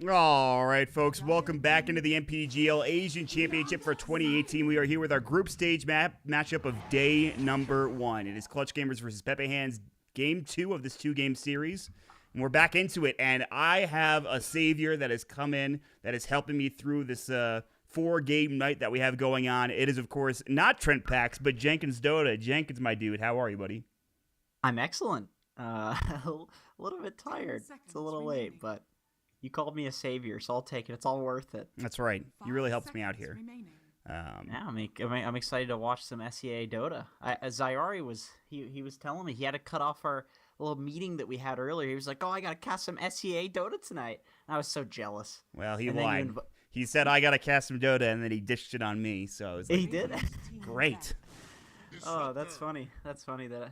All right, folks, welcome back into the MPGL Asian Championship for 2018. We are here with our group stage matchup of day number 1. It is Clutch Gamers versus PepeHands, game 2 of this 2-game series. And we're back into it, and I have a savior that has come in that is helping me through this 4-game night that we have going on. It is, of course, not Trent Pax, but Jenkins Dota. Jenkins, my dude, how are you, buddy? I'm excellent. A little bit tired. It's a little late, but you called me a savior, so I'll take it. It's all worth it. That's right. You really helped me out here. Yeah, I'm excited to watch some SEA Dota. Zyari was he was telling me he had to cut off our little meeting that we had earlier. He was like, "Oh, I gotta cast some SEA Dota tonight." And I was so jealous. Well, he lied. He said I gotta cast some Dota, and then he dished it on me. So I was like, he did. Great. Oh, that's funny. That's funny that.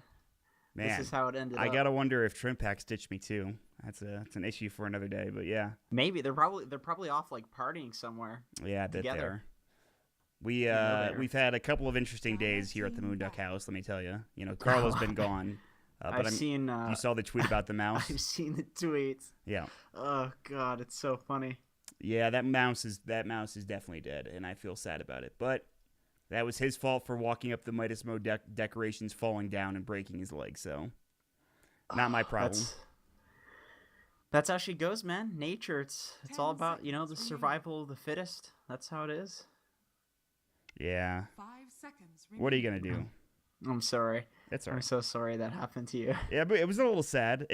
Man, this is how it ended. I gotta wonder if Trimpack ditched me too. That's an issue for another day, but yeah. Maybe they're probably off like partying somewhere. Yeah, I bet they are. We've had a couple of interesting days here at the Moonduck House. Let me tell you. You know, Carlo's been gone. But I've seen. You saw the tweet about the mouse. I've seen the tweets. Yeah. Oh God, it's so funny. Yeah, that mouse is definitely dead, and I feel sad about it. But that was his fault for walking up the Midas Mode decorations, falling down, and breaking his leg. So, not my problem. That's how she goes, man. Nature. It's all about, the survival of the fittest. That's how it is. Yeah. What are you gonna do? I'm sorry. That's all right. I'm so sorry that happened to you. Yeah, but it was a little sad.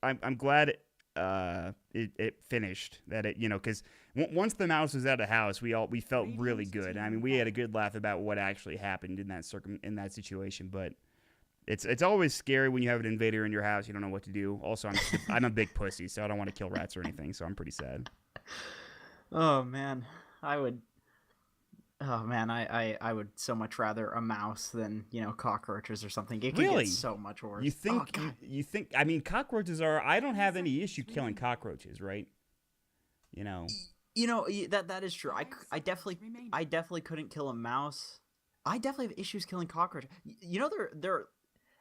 I'm glad it finished. That because once the mouse was out of the house, we felt really good. I mean, we had a good laugh about what actually happened in that situation. But it's always scary when you have an invader in your house. You don't know what to do. Also, I'm a big pussy, so I don't want to kill rats or anything. So I'm pretty sad. Oh man, I would so much rather a mouse than cockroaches or something. It can get so much worse. You think? I mean, cockroaches are. I don't have any issue killing cockroaches, right? That is true. I definitely couldn't kill a mouse. I definitely have issues killing cockroaches. They're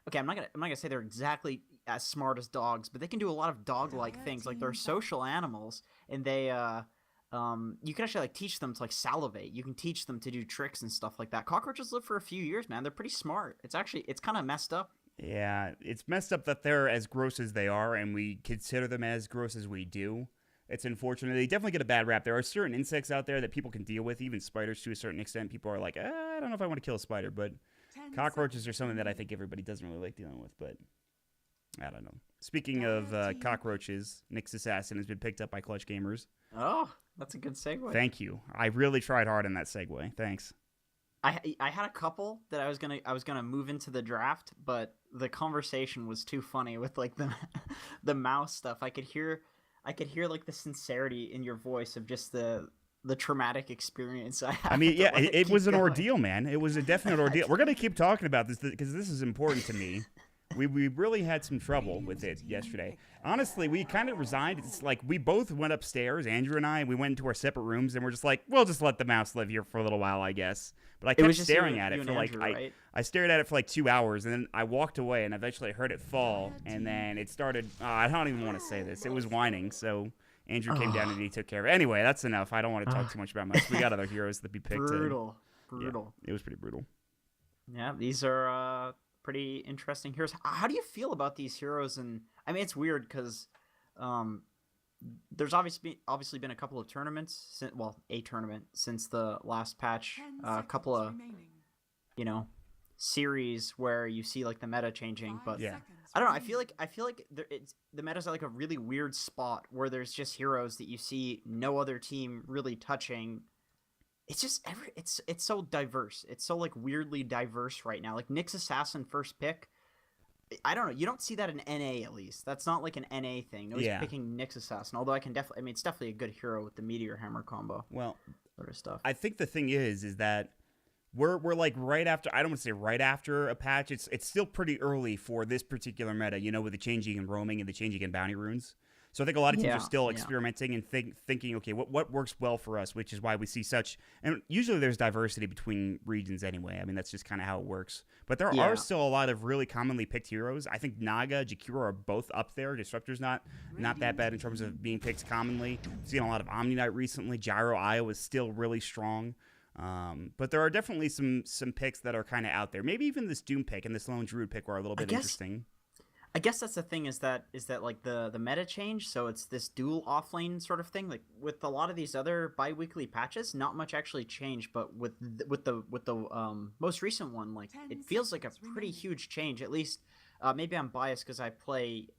okay. I'm not gonna say they're exactly as smart as dogs, but they can do a lot of dog-like things. Like they're social animals, and they you can actually teach them to salivate. You can teach them to do tricks and stuff like that. Cockroaches live for a few years, man. They're pretty smart. It's kind of messed up. Yeah, it's messed up that they're as gross as they are, and we consider them as gross as we do. It's unfortunate. They definitely get a bad rap. There are certain insects out there that people can deal with, even spiders to a certain extent. People are like, I don't know if I want to kill a spider, but cockroaches are something that I think everybody doesn't really like dealing with, but I don't know. Speaking of cockroaches, Nyx Assassin has been picked up by Clutch Gamers. Oh, that's a good segue. Thank you. I really tried hard on that segue. Thanks. I had a couple that I was gonna move into the draft, but the conversation was too funny with the mouse stuff. I could hear the sincerity in your voice of just the traumatic experience I had. I mean, yeah, it was an ordeal, man. It was a definite ordeal. We're gonna keep talking about this because this is important to me. We really had some trouble with it yesterday. Honestly, we kind of resigned. It's like we both went upstairs, Andrew and I. We went into our separate rooms, and we're just like, we'll just let the mouse live here for a little while, I guess. But I kept staring at it for Andrew, right? I stared at it for 2 hours, and then I walked away, and eventually I heard it fall, and then it started. I don't even want to say this. It was whining, so Andrew came down and he took care of it. Anyway, that's enough. I don't want to talk too much about mice. We got other heroes that be picked. Brutal. Yeah, it was pretty brutal. Yeah, these are pretty interesting heroes. How do you feel about these heroes? And I mean, it's weird because there's obviously been a couple of tournaments, a tournament since the last patch, a couple of series where you see the meta changing, but yeah, I don't know. I feel like the meta's at a really weird spot where there's just heroes that you see no other team really touching. It's just it's so diverse. It's so weirdly diverse right now. Nyx Assassin first pick. I don't know. You don't see that in NA at least. That's not an NA thing. Nobody's picking Nyx Assassin. Although it's definitely a good hero with the Meteor Hammer combo. Well, sort of stuff. I think the thing is that we're right after. I don't want to say right after a patch. It's still pretty early for this particular meta. With the changing and roaming and the changing and bounty runes. So I think a lot of teams Yeah, are still yeah. experimenting and thinking, okay, what works well for us, which is why we see such. And usually there's diversity between regions anyway. I mean, that's just kind of how it works. But there are Yeah. still a lot of really commonly picked heroes. I think Naga, Jakiro are both up there. Disruptor's not that bad in terms of being picked commonly. Seeing a lot of Omni Knight recently. Gyro Io is still really strong. But there are definitely some picks that are kind of out there. Maybe even this Doom pick and this Lone Druid pick were a little bit interesting. I guess that's the thing is that like the meta change, so it's this dual offlane sort of thing. Like with a lot of these other bi-weekly patches, not much actually changed, but with the most recent one, like it feels like a pretty huge change. At least maybe I'm biased because I play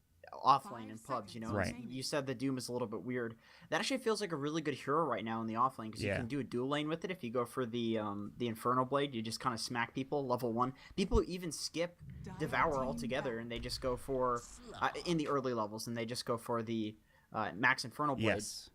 offlane in pubs, you know. Right. You said the Doom is a little bit weird. That actually feels like a really good hero right now in the offlane because you can do a dual lane with it. If you go for the Infernal Blade, you just kind of smack people level 1. People even skip Devour altogether and they just go for in the early levels and they just go for the Max Infernal Blade. Yes.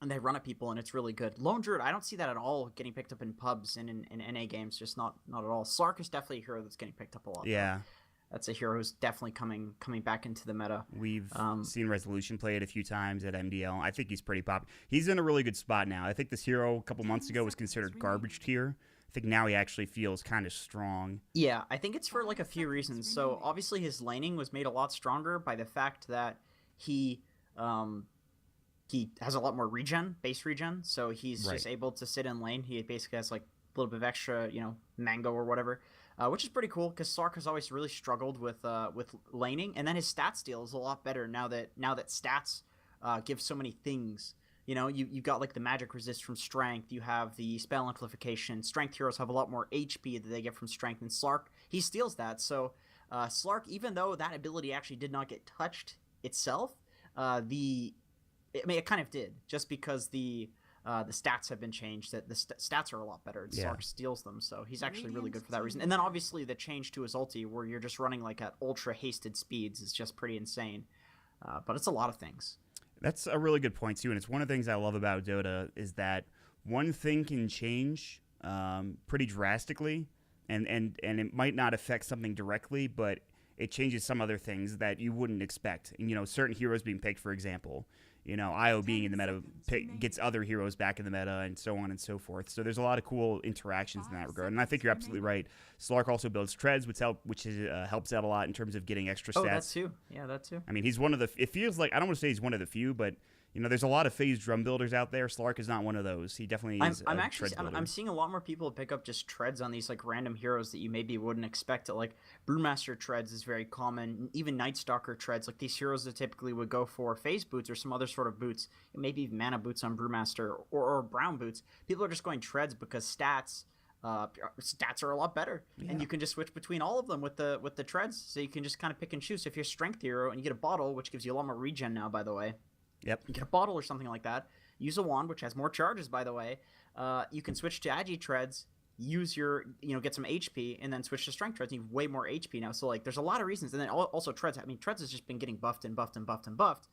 And they run at people and it's really good. Lone Druid, I don't see that at all getting picked up in pubs and in NA games, just not at all. Slark is definitely a hero that's getting picked up a lot. Yeah. Though. That's a hero who's definitely coming back into the meta. We've seen Resolution play it a few times at MDL. I think he's pretty popular. He's in a really good spot now. I think this hero a couple months ago was considered garbage tier. I think now he actually feels kind of strong. Yeah, I think it's for like a few reasons. So obviously his laning was made a lot stronger by the fact that he has a lot more base regen. So he's just able to sit in lane. He basically has like a little bit of extra, mango or whatever. Which is pretty cool because Slark has always really struggled with laning, and then his stat steal is a lot better now that stats give so many things. You've got like the magic resist from strength, you have the spell amplification. Strength heroes have a lot more HP that they get from strength, and Slark, he steals that. So Slark, even though that ability actually did not get touched itself, it kind of did, just because the stats have been changed. That the stats are a lot better. Slark steals them, so he's actually really good for that reason. And then obviously the change to his ulti, where you're just running like at ultra hasted speeds, is just pretty insane. But it's a lot of things. That's a really good point too, and it's one of the things I love about Dota is that one thing can change pretty drastically, and it might not affect something directly, but it changes some other things that you wouldn't expect. And, certain heroes being picked, for example. Io being in the meta gets other heroes back in the meta, and so on and so forth. So there's a lot of cool interactions in that regard. And I think you're absolutely right. Slark also builds treads, which helps out a lot in terms of getting extra stats. Oh, that too. Yeah, that too. I mean, he's one of the. It feels like, I don't want to say he's one of the few, but there's a lot of phase drum builders out there. Slark is not one of those. He definitely is. I'm seeing a lot more people pick up just treads on these like random heroes that you maybe wouldn't expect. Like Brewmaster treads is very common. Even Night Stalker treads, like these heroes that typically would go for phase boots or some other sort of boots, maybe even mana boots on Brewmaster or brown boots. People are just going treads because stats are a lot better, and you can just switch between all of them with the treads. So you can just kind of pick and choose. So if you're a strength hero and you get a bottle, which gives you a lot more regen now, by the way. Yep. You get a bottle or something like that. Use a wand, which has more charges, by the way. You can switch to Agi treads, use your, get some HP, and then switch to strength treads. And you have way more HP now. So, like, there's a lot of reasons. And then also treads. I mean, treads has just been getting buffed and buffed and buffed and buffed.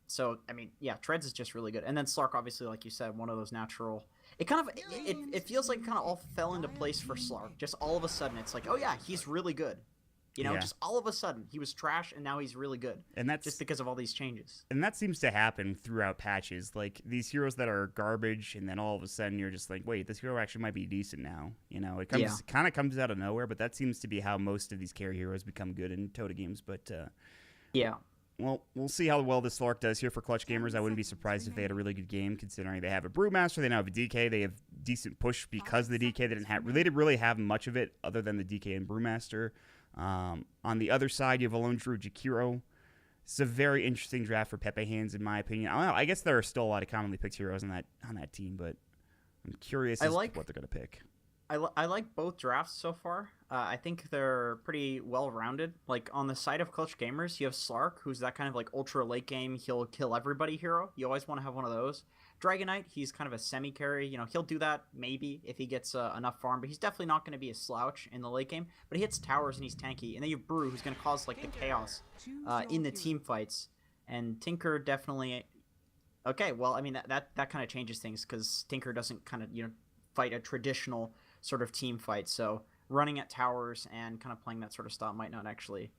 So, I mean, yeah, treads is just really good. And then Slark, obviously, like you said, one of those natural. It kind of, it feels like it kind of all fell into place for Slark. Just all of a sudden, it's like, oh yeah, he's really good. Just all of a sudden, he was trash, and now he's really good. And that's just because of all these changes. And that seems to happen throughout patches. Like, these heroes that are garbage, and then all of a sudden you're just like, wait, this hero actually might be decent now. It kind of comes out of nowhere, but that seems to be how most of these carry heroes become good in Dota games. But, well, we'll see how well this Slark does here for Clutch Gamers. I wouldn't be surprised if they had a really good game, considering they have a Brewmaster, they now have a DK, they have decent push because of the DK. They didn't really have much of it other than the DK and Brewmaster. On the other side, you have a Lone Druid Jakiro. It's a very interesting draft for PepeHands, in my opinion. I don't know. I guess there are still a lot of commonly picked heroes on that team, but I'm curious as to what they're going to pick. I like both drafts so far. I think they're pretty well-rounded. Like, on the side of Clutch Gamers, you have Slark, who's that kind of, like, ultra late game, he'll kill everybody hero. You always want to have one of those. Dragon Knight, he's kind of a semi-carry. He'll do that, maybe, if he gets enough farm, but he's definitely not going to be a slouch in the late game. But he hits towers, and he's tanky. And then you have Brew, who's going to cause, like, the chaos in the team fights. And Tinker definitely... Okay, well, I mean, that kind of changes things, because Tinker doesn't kind of, fight a traditional sort of team fight. So running at towers and kind of playing that sort of style might not actually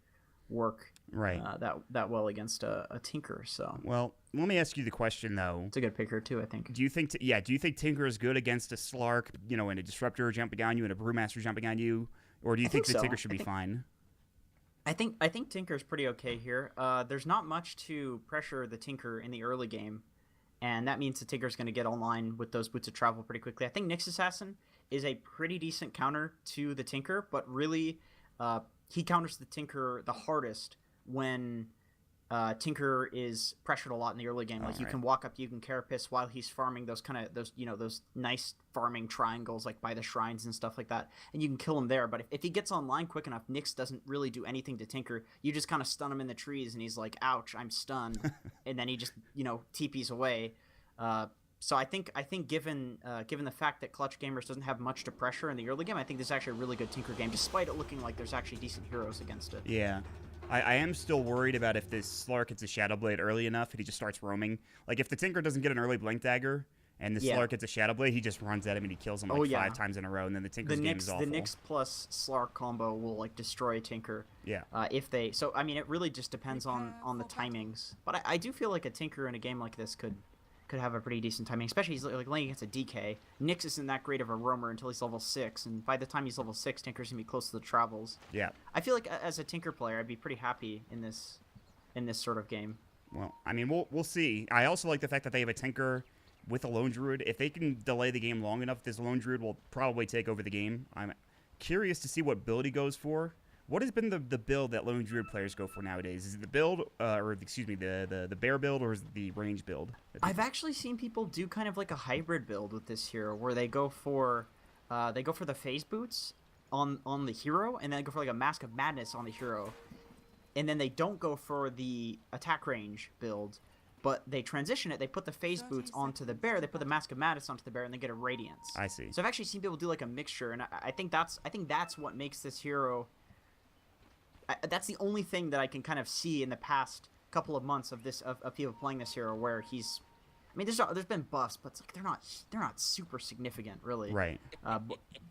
work right that well against a Tinker. So well, let me ask you the question though. it's a good pick here too, I think. Do you think do you think Tinker is good against a Slark, and a Disruptor jumping on you and a Brewmaster jumping on you, or do you think the Tinker should be fine? I think Tinker's pretty okay here. There's not much to pressure the Tinker in the early game, and that means the Tinker's going to get online with those Boots of Travel pretty quickly. I think Nyx Assassin is a pretty decent counter to the Tinker, but really he counters the Tinker the hardest when Tinker is pressured a lot in the early game. Like you can walk up, you can Carapace while he's farming those those nice farming triangles like by the shrines and stuff like that, and you can kill him there. But if he gets online quick enough, Nyx doesn't really do anything to Tinker. You just kind of stun him in the trees, and he's like, "Ouch, I'm stunned," and then he just TPs away. So I think given the fact that Clutch Gamers doesn't have much to pressure in the early game, I think this is actually a really good Tinker game, despite it looking like there's actually decent heroes against it. Yeah. I am still worried about if this Slark gets a Shadow Blade early enough and he just starts roaming. Like, if the Tinker doesn't get an early Blink Dagger and the Slark gets a Shadow Blade, he just runs at him and he kills him 5 times in a row, and then the Tinker's game is awful. The Nyx plus Slark combo will, destroy a Tinker. Yeah. So, I mean, it really just depends on the timings. But I do feel like a Tinker in a game like this could have a pretty decent timing, especially he's playing against a DK. Nyx isn't that great of a roamer until he's level 6, and by the time he's level 6, Tinker's gonna be close to the travels. Yeah. I feel like as a Tinker player, I'd be pretty happy in this sort of game. Well, I mean, we'll see. I also like the fact that they have a Tinker with a Lone Druid. If they can delay the game long enough, this Lone Druid will probably take over the game. I'm curious to see what build he goes for. What has been the build that Lone Druid players go for nowadays? Is it the build, the bear build, or is it the range build? I've actually seen people do kind of like a hybrid build with this hero, where they go for the phase boots on the hero, and then they go for like a Mask of Madness on the hero, and then they don't go for the attack range build, but they transition it. They put the phase boots onto the bear, they put the Mask of Madness onto the bear, and they get a Radiance. I see. So I've actually seen people do like a mixture, and I think that's what makes this hero. That's the only thing that I can kind of see in the past couple of months of people playing this hero, where he's. I mean, there's been buffs, but it's like they're not super significant, really. Right.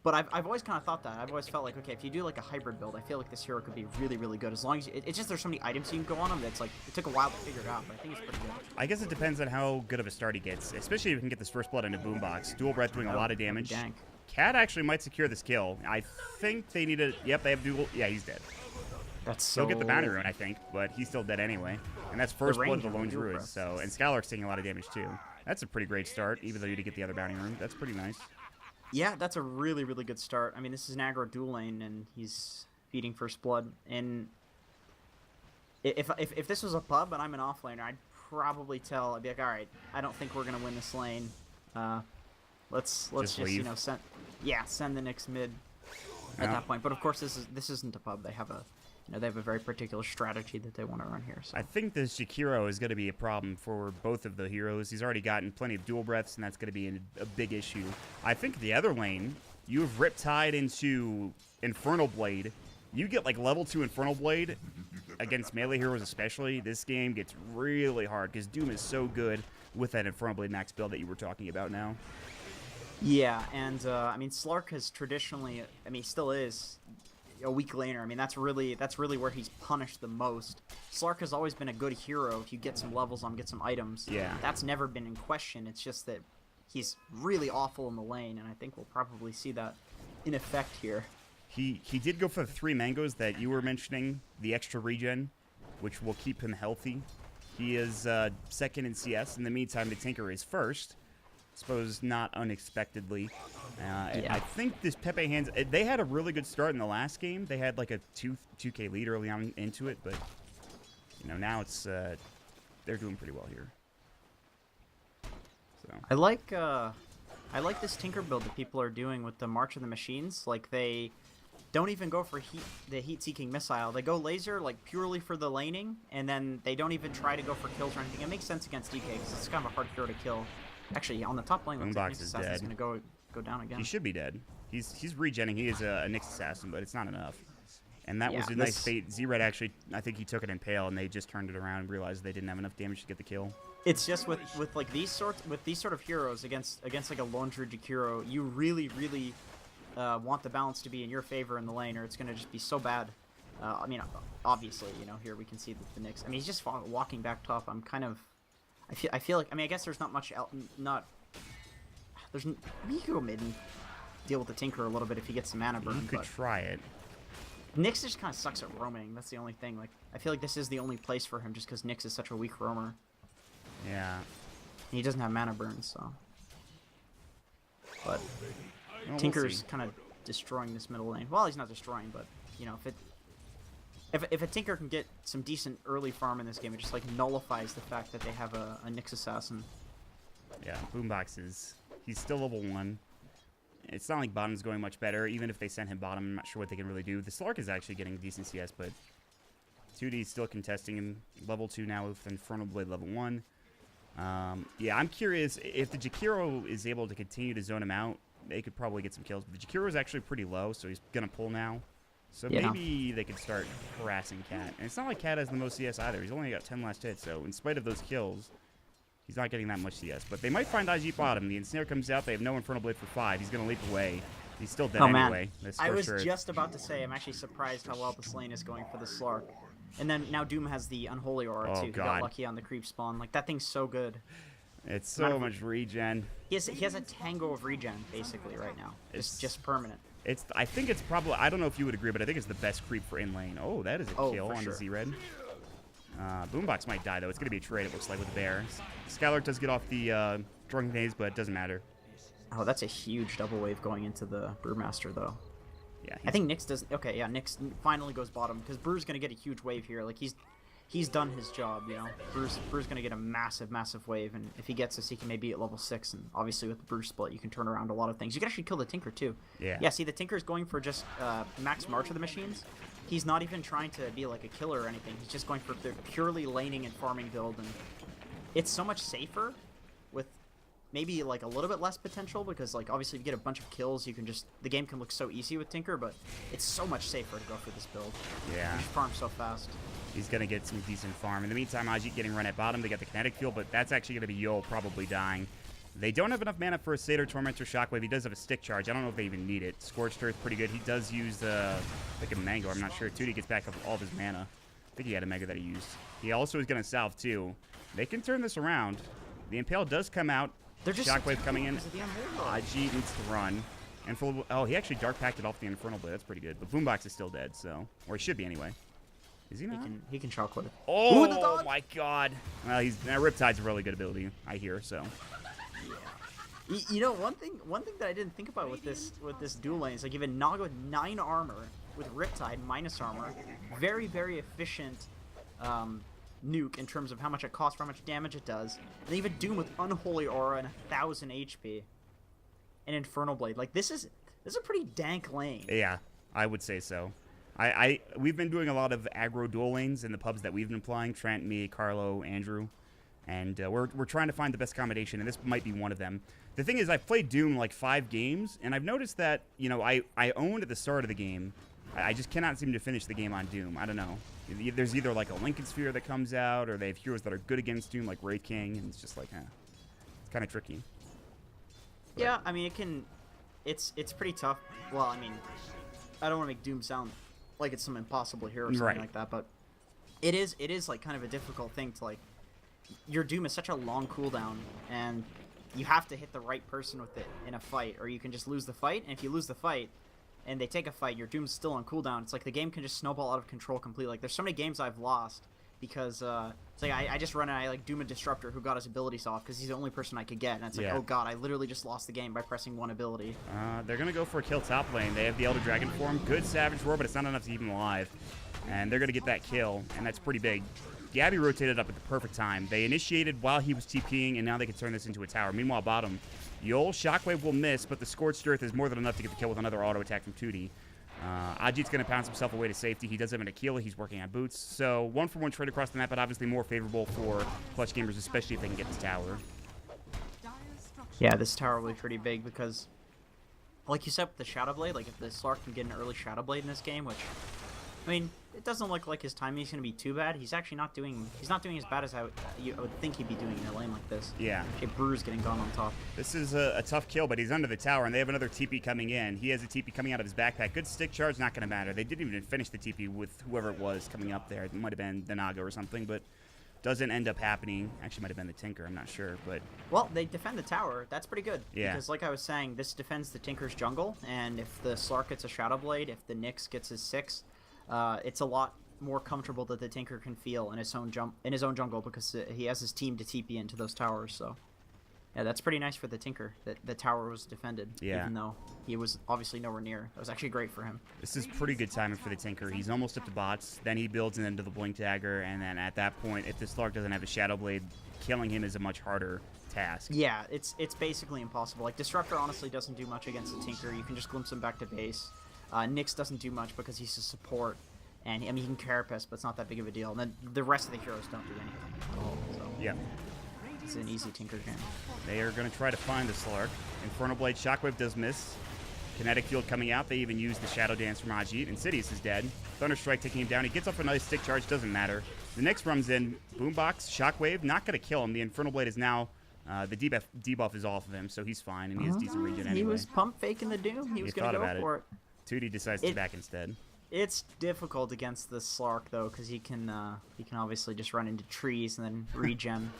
But I've always kind of thought that. I've always felt like, okay, if you do like a hybrid build, I feel like this hero could be really, really good. As long as it's just there's so many items you can go on him. That's like it took a while to figure it out, but I think it's pretty good. I guess it depends on how good of a start he gets, especially if he can get this first blood into Boombox. Dual Breath doing a lot of damage. Dank. Cat actually might secure this kill. I think they need a. Yep, they have dual. Yeah, he's dead. That's so. He'll get the bounty rune, I think, but he's still dead anyway. And that's first blood of the Lone Druid. So, and Skylark's taking a lot of damage too. That's a pretty great start, even though you did get the other bounty rune. That's pretty nice. Yeah, that's a really, really good start. I mean, this is an aggro dual lane, and he's feeding first blood. And if this was a pub and I'm an offlaner, I'd probably tell. I'd be like, all right, I don't think we're gonna win this lane. Let's just send the Nyx mid at that point. But of course, this isn't a pub. They have a very particular strategy that they want to run here. So. I think the Shakiro is going to be a problem for both of the heroes. He's already gotten plenty of dual breaths, and that's going to be a big issue. I think the other lane, you have Riptide into Infernal Blade. You get like level 2 Infernal Blade against melee heroes especially. This game gets really hard because Doom is so good with that Infernal Blade max build that you were talking about now. Yeah, and I mean, Slark has traditionally, I mean, he still is a weak laner. I mean, that's really where he's punished the most. Slark has always been a good hero if you get some levels on, get some items. Yeah. That's never been in question. It's just that he's really awful in the lane, and I think we'll probably see that in effect here. He did go for the 3 mangoes that you were mentioning, the extra regen, which will keep him healthy. He is second in CS. In the meantime, the Tinker is first. Suppose not unexpectedly. Yeah. I think this PepeHands, they had a really good start in the last game. They had like a 2K lead early on into it, but now it's they're doing pretty well here. So I like this Tinker build that people are doing with the March of the Machines. Like, they don't even go for the heat-seeking missile. They go laser like purely for the laning, and then they don't even try to go for kills or anything. It makes sense against DK because it's kind of a hard hero to kill. Actually, on the top lane, looks like Nyx Assassin is going to go down again. He should be dead. He's regenning. He is a Nyx Assassin, but it's not enough. And that was a nice fate. Z-Red actually, I think he took it in Pale, and they just turned it around and realized they didn't have enough damage to get the kill. It's just with like these sort of heroes against like a Lone Druid hero, you really want the balance to be in your favor in the lane, or it's going to just be so bad. I mean, obviously, you know, here we can see that the Nyx. I mean, he's just walking back top. I'm kind of, I feel like. I mean, I guess there's not much. There's. I mean, you could go mid and deal with the Tinker a little bit if he gets some mana burn. You could try it. Nyx just kind of sucks at roaming. That's the only thing. Like, I feel like this is the only place for him, just because Nyx is such a weak roamer. Yeah. And he doesn't have mana burn, so. But Well, Tinker's kind of destroying this middle lane. Well, he's not destroying, but you know, if a Tinker can get some decent early farm in this game, it just like nullifies the fact that they have a Nyx assassin. Yeah, Boombox he's still level 1. It's not like bottom's going much better. Even if they send him bottom, I'm not sure what they can really do. The Slark is actually getting decent CS, but 2D's still contesting him. Level 2 now with Infernal Blade level 1. Yeah, I'm curious if the Jakiro is able to continue to zone him out. They could probably get some kills. But the Jakiro is actually pretty low, so he's gonna pull now. So maybe they could start harassing Cat. And it's not like Cat has the most CS either. He's only got 10 last hits, so in spite of those kills, he's not getting that much CS. But they might find IG bottom. The Ensnare comes out. They have no Infernal Blade for 5. He's gonna leap away. He's still dead anyway. I was just about to say, I'm actually surprised how well this lane is going for the Slark. And then now Doom has the Unholy Aura too. He got lucky on the creep spawn. Like, that thing's so good. It's so much regen. He has a tango of regen basically right now. It's just permanent. I think it's probably, I don't know if you would agree, but I think it's the best creep for in lane. Oh, that is a kill on the Z-Red. Boombox might die though. It's gonna be a trade, it looks like, with the bear. Skylark does get off the Drunken Haze, but it doesn't matter. Oh, that's a huge double wave going into the Brewmaster though. Yeah, I think Nyx does. Okay, yeah, Nyx finally goes bottom because Brew's gonna get a huge wave here. Like, he's done his job, you know. Brew's gonna get a massive wave, and if he gets this, he can maybe at level 6. And obviously with the Brew split, you can turn around a lot of things. You can actually kill the Tinker too. Yeah. Yeah. See, the Tinker's going for just max March of the Machines. He's not even trying to be like a killer or anything. He's just going for the purely laning and farming build, and it's so much safer with maybe like a little bit less potential because, like, obviously if you get a bunch of kills, you can just, the game can look so easy with Tinker, but it's so much safer to go for this build. Yeah. You farm so fast. He's going to get some decent farm. In the meantime, Ajit getting run at bottom. They got the kinetic field, but that's actually going to be Yol probably dying. They don't have enough mana for a Satyr, Tormentor, Shockwave. He does have a stick charge. I don't know if they even need it. Scorched Earth, pretty good. He does use like a Mango. I'm not sure. 2D gets back up all of his mana. I think he had a Mega that he used. He also is going to salve, too. They can turn this around. The Impale does come out. They're just Shockwave coming in. Ajit needs to run. And oh, he actually Dark Packed off the Infernal Blade. That's pretty good. But Boombox is still dead, so. Or he should be anyway. Is he not? He can shockwave. Oh, my God. Well, Riptide's a really good ability, I hear, so. Yeah. You know, one thing that I didn't think about with this dual lane is, like, even Naga with 9 armor with Riptide minus armor, very efficient nuke in terms of how much it costs, for how much damage it does. And even Doom with Unholy Aura and 1000 HP, and Infernal Blade. Like, this is a pretty dank lane. Yeah, I would say so. We've been doing a lot of aggro dual lanes in the pubs that we've been playing. Trent, me, Carlo, Andrew. And we're trying to find the best combination, and this might be one of them. The thing is, I've played Doom like 5 games, and I've noticed that, you know, I owned at the start of the game. I just cannot seem to finish the game on Doom. I don't know. There's either like a Lincoln Sphere that comes out, or they have heroes that are good against Doom, like Wraith King, and it's just like, it's kind of tricky. But yeah, I mean, it's pretty tough. Well, I mean, I don't want to make Doom sound like it's some impossible hero or something like that, but it is like kind of a difficult thing to, like, your Doom is such a long cooldown, and you have to hit the right person with it in a fight, or you can just lose the fight. And if you lose the fight and they take a fight, your Doom's still on cooldown. It's like the game can just snowball out of control completely. Like, there's so many games I've lost because it's like I just run and I like Doom a Disruptor who got his abilities off because he's the only person I could get, and it's like, oh god, I literally just lost the game by pressing one ability. They're gonna go for a kill top lane. They have the Elder Dragon form, good Savage Roar, but it's not enough to keep him alive, and they're gonna get that kill, and that's pretty big. Gabby rotated up at the perfect time. They initiated while he was TPing, and now they can turn this into a tower. Meanwhile, bottom, Yol Shockwave will miss, but the Scorched Earth is more than enough to get the kill with another auto attack from 2D. Ajit's going to pounce himself away to safety. He does have an Aquila. He's working on boots. So 1-for-1 trade across the map, but obviously more favorable for clutch gamers, especially if they can get this tower. Yeah, this tower will be pretty big because, like you said with the Shadow Blade, like if the Slark can get an early Shadow Blade in this game, which I mean, it doesn't look like his timing's gonna be too bad. He's actually not doing as bad as I would think he'd be doing in a lane like this. Yeah. Okay, Brewer's getting gone on top. This is a tough kill, but he's under the tower, and they have another TP coming in. He has a TP coming out of his backpack. Good stick charge, not going to matter. They didn't even finish the TP with whoever it was coming up there. It might have been the Naga or something, but doesn't end up happening. Actually, might have been the Tinker. I'm not sure, but... Well, they defend the tower. That's pretty good. Yeah. Because like I was saying, this defends the Tinker's jungle, and if the Slark gets a Shadow Blade, if the Nyx gets his 6, it's a lot more comfortable that the Tinker can feel in his own jungle because he has his team to TP into those towers. So, yeah, that's pretty nice for the Tinker that the tower was defended. Yeah. Even though he was obviously nowhere near. That was actually great for him. This is pretty good timing for the Tinker. He's almost up to bots. Then he builds into the Blink Dagger, and then at that point, if the Slark doesn't have a Shadow Blade, killing him is a much harder task. Yeah, it's basically impossible. Like, Disruptor honestly doesn't do much against the Tinker. You can just glimpse him back to base. Nyx doesn't do much because he's a support. And, I mean, he can carapace, but it's not that big of a deal. And then the rest of the heroes don't do anything at all. So Yeah. it's an easy Tinker game. They are going to try to find the Slark. Infernal Blade Shockwave does miss. Kinetic Field coming out. They even use the Shadow Dance from Ajit. Insidious is dead. Thunderstrike taking him down. He gets off a nice stick charge. Doesn't matter. The next runs in. Boombox, Shockwave. Not going to kill him. The Infernal Blade is now... the debuff is off of him, so he's fine, and he has decent regen anyway. He was pump faking the Doom. He was going to go for it. 2D decides to back instead. It's difficult against the Slark though, because he can obviously just run into trees and then regen.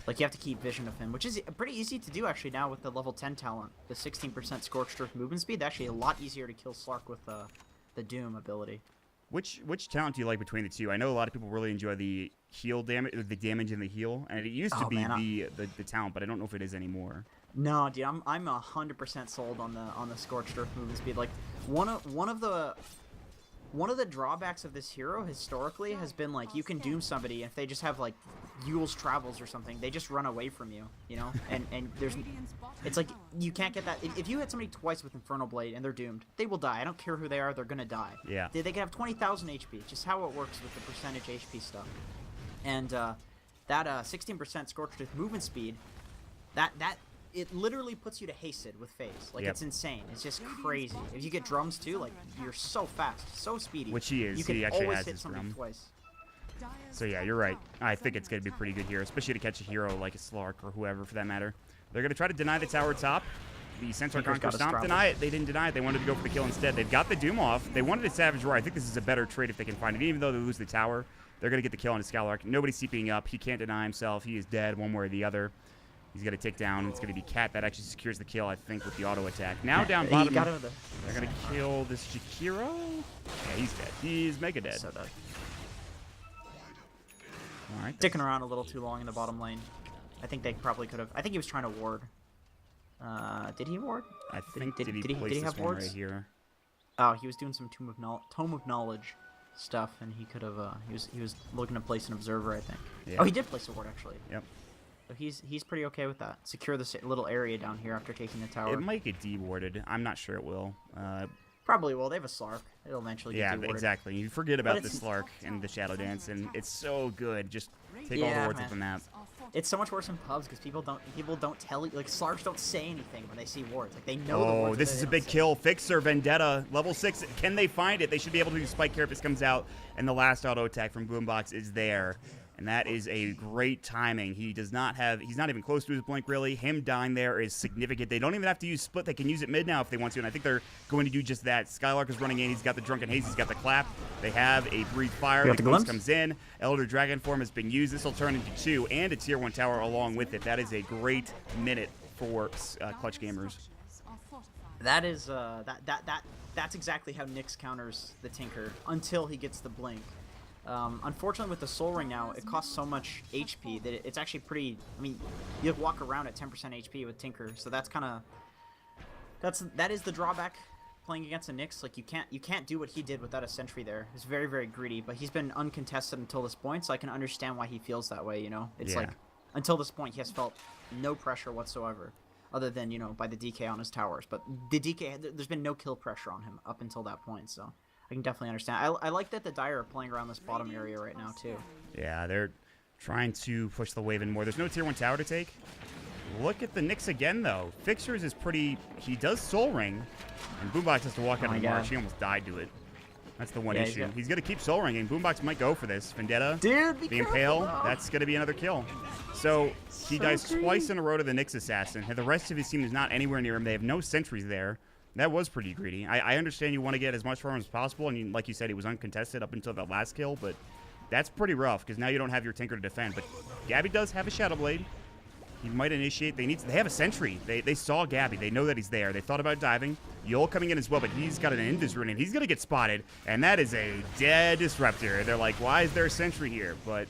Like, you have to keep vision of him, which is pretty easy to do actually now with the level 10 talent. The 16% Scorched Earth movement speed, actually a lot easier to kill Slark with the Doom ability. Which talent do you like between the two? I know a lot of people really enjoy the heal damage, the damage and the heal, and it used to be the talent, but I don't know if it is anymore. No, dude, I'm 100% sold on the Scorched Earth movement speed. Like, one of the drawbacks of this hero historically has been, like, you can doom somebody if they just have, like, Yule's Travels or something. They just run away from you, you know? And there's... It's like, you can't get that... If you hit somebody twice with Infernal Blade and they're doomed, they will die. I don't care who they are, they're gonna die. Yeah. They can have 20,000 HP, just how it works with the percentage HP stuff. And that 16% Scorched Earth movement speed, it literally puts you to hasted with phase. Like, it's insane. It's just crazy. If you get drums too, like, you're so fast, so speedy. Which he is. You can he actually always has hit his somebody drum. twice. So yeah, you're right. I think it's going to be pretty good here, especially to catch a hero like a Slark or whoever for that matter. They're going to try to deny the tower top. The Centaur Conqueror Stomp deny it. They didn't deny it. They wanted to go for the kill instead. They've got the Doom off. They wanted a Savage Roar. I think this is a better trade if they can find it. Even though they lose the tower, they're going to get the kill on the Skylark. Nobody's CPing up. He can't deny himself. He is dead one way or the other. He's going to take down. It's going to be Cat that actually secures the kill, I think, with the auto attack. Now down bottom, they're going to kill this Jakiro. Yeah, he's dead. He's mega dead. So dead. All right. Sticking around a little too long in the bottom lane. I think they probably could have. I think he was trying to ward. Did he ward? I think did he place this have one wards? right here? Oh, he was doing some Tome of Knowledge stuff, and he could have. He was looking to place an observer, I think. Yeah. Oh, he did place a ward actually. Yep. So he's pretty okay with that. Secure this little area down here after taking the tower. It might get dewarded. I'm not sure it will. Probably will. They have a Slark. It'll eventually get dewarded. Yeah, exactly. You forget about the Slark and the Shadow Dance, and it's so good. Just take all the wards off the map. It's so much worse in pubs because people don't tell you, like, Slarks don't say anything when they see wards. Like, they know the wards. Oh, this is a big kill. Fixer, Vendetta, level 6. Can they find it? They should be able to do Spike Carapace comes out, and the last auto attack from Boombox is there. And that is a great timing. He's not even close to his blink, really. Him dying there is significant. They don't even have to use split. They can use it mid now if they want to, and I think they're going to do just that. Skylark is running in. He's got the Drunken Haze. He's got the clap. They have a Breathe Fire. The glimpse comes in. Elder Dragon form has been used. This will turn into 2 and a Tier 1 tower along with it. That is a great minute for Clutch Gamers. That is that's exactly how Nyx counters the Tinker until he gets the blink. Unfortunately, with the Soul Ring now, it costs so much HP that it's actually pretty... I mean, you walk around at 10% HP with Tinker, so that's kind of... That is the drawback playing against a Nyx. Like, you can't do what he did without a Sentry there. He's very, very greedy, but he's been uncontested until this point, so I can understand why he feels that way, you know? It's like, until this point, he has felt no pressure whatsoever, other than, you know, by the DK on his towers. But the DK, there's been no kill pressure on him up until that point, so... I can definitely understand. I like that the Dire are playing around this bottom area right now, too. Yeah, they're trying to push the wave in more. There's no Tier 1 tower to take. Look at the Nyx again, though. Fixers is pretty... He does Soul Ring, and Boombox has to walk out of the march. He almost died to it. That's the one Yeah, issue. He's going to keep soul ringing. Boombox might go for this. Vendetta, Dude, be the careful, Impale, though. that's going to be another kill. So he dies greedy. twice in a row to the Nyx Assassin. And the rest of his team is not anywhere near him. They have no sentries there. That was pretty greedy. I understand you want to get as much from him as possible, and like you said, he was uncontested up until that last kill, but that's pretty rough because now you don't have your Tinker to defend. But Gabby does have a Shadow Blade. He might initiate. They have a sentry. They saw Gabby. They know that he's there. They thought about diving. Yol coming in as well, but he's got an Indus rune, and he's going to get spotted, and that is a dead Disruptor. They're like, why is there a sentry here? But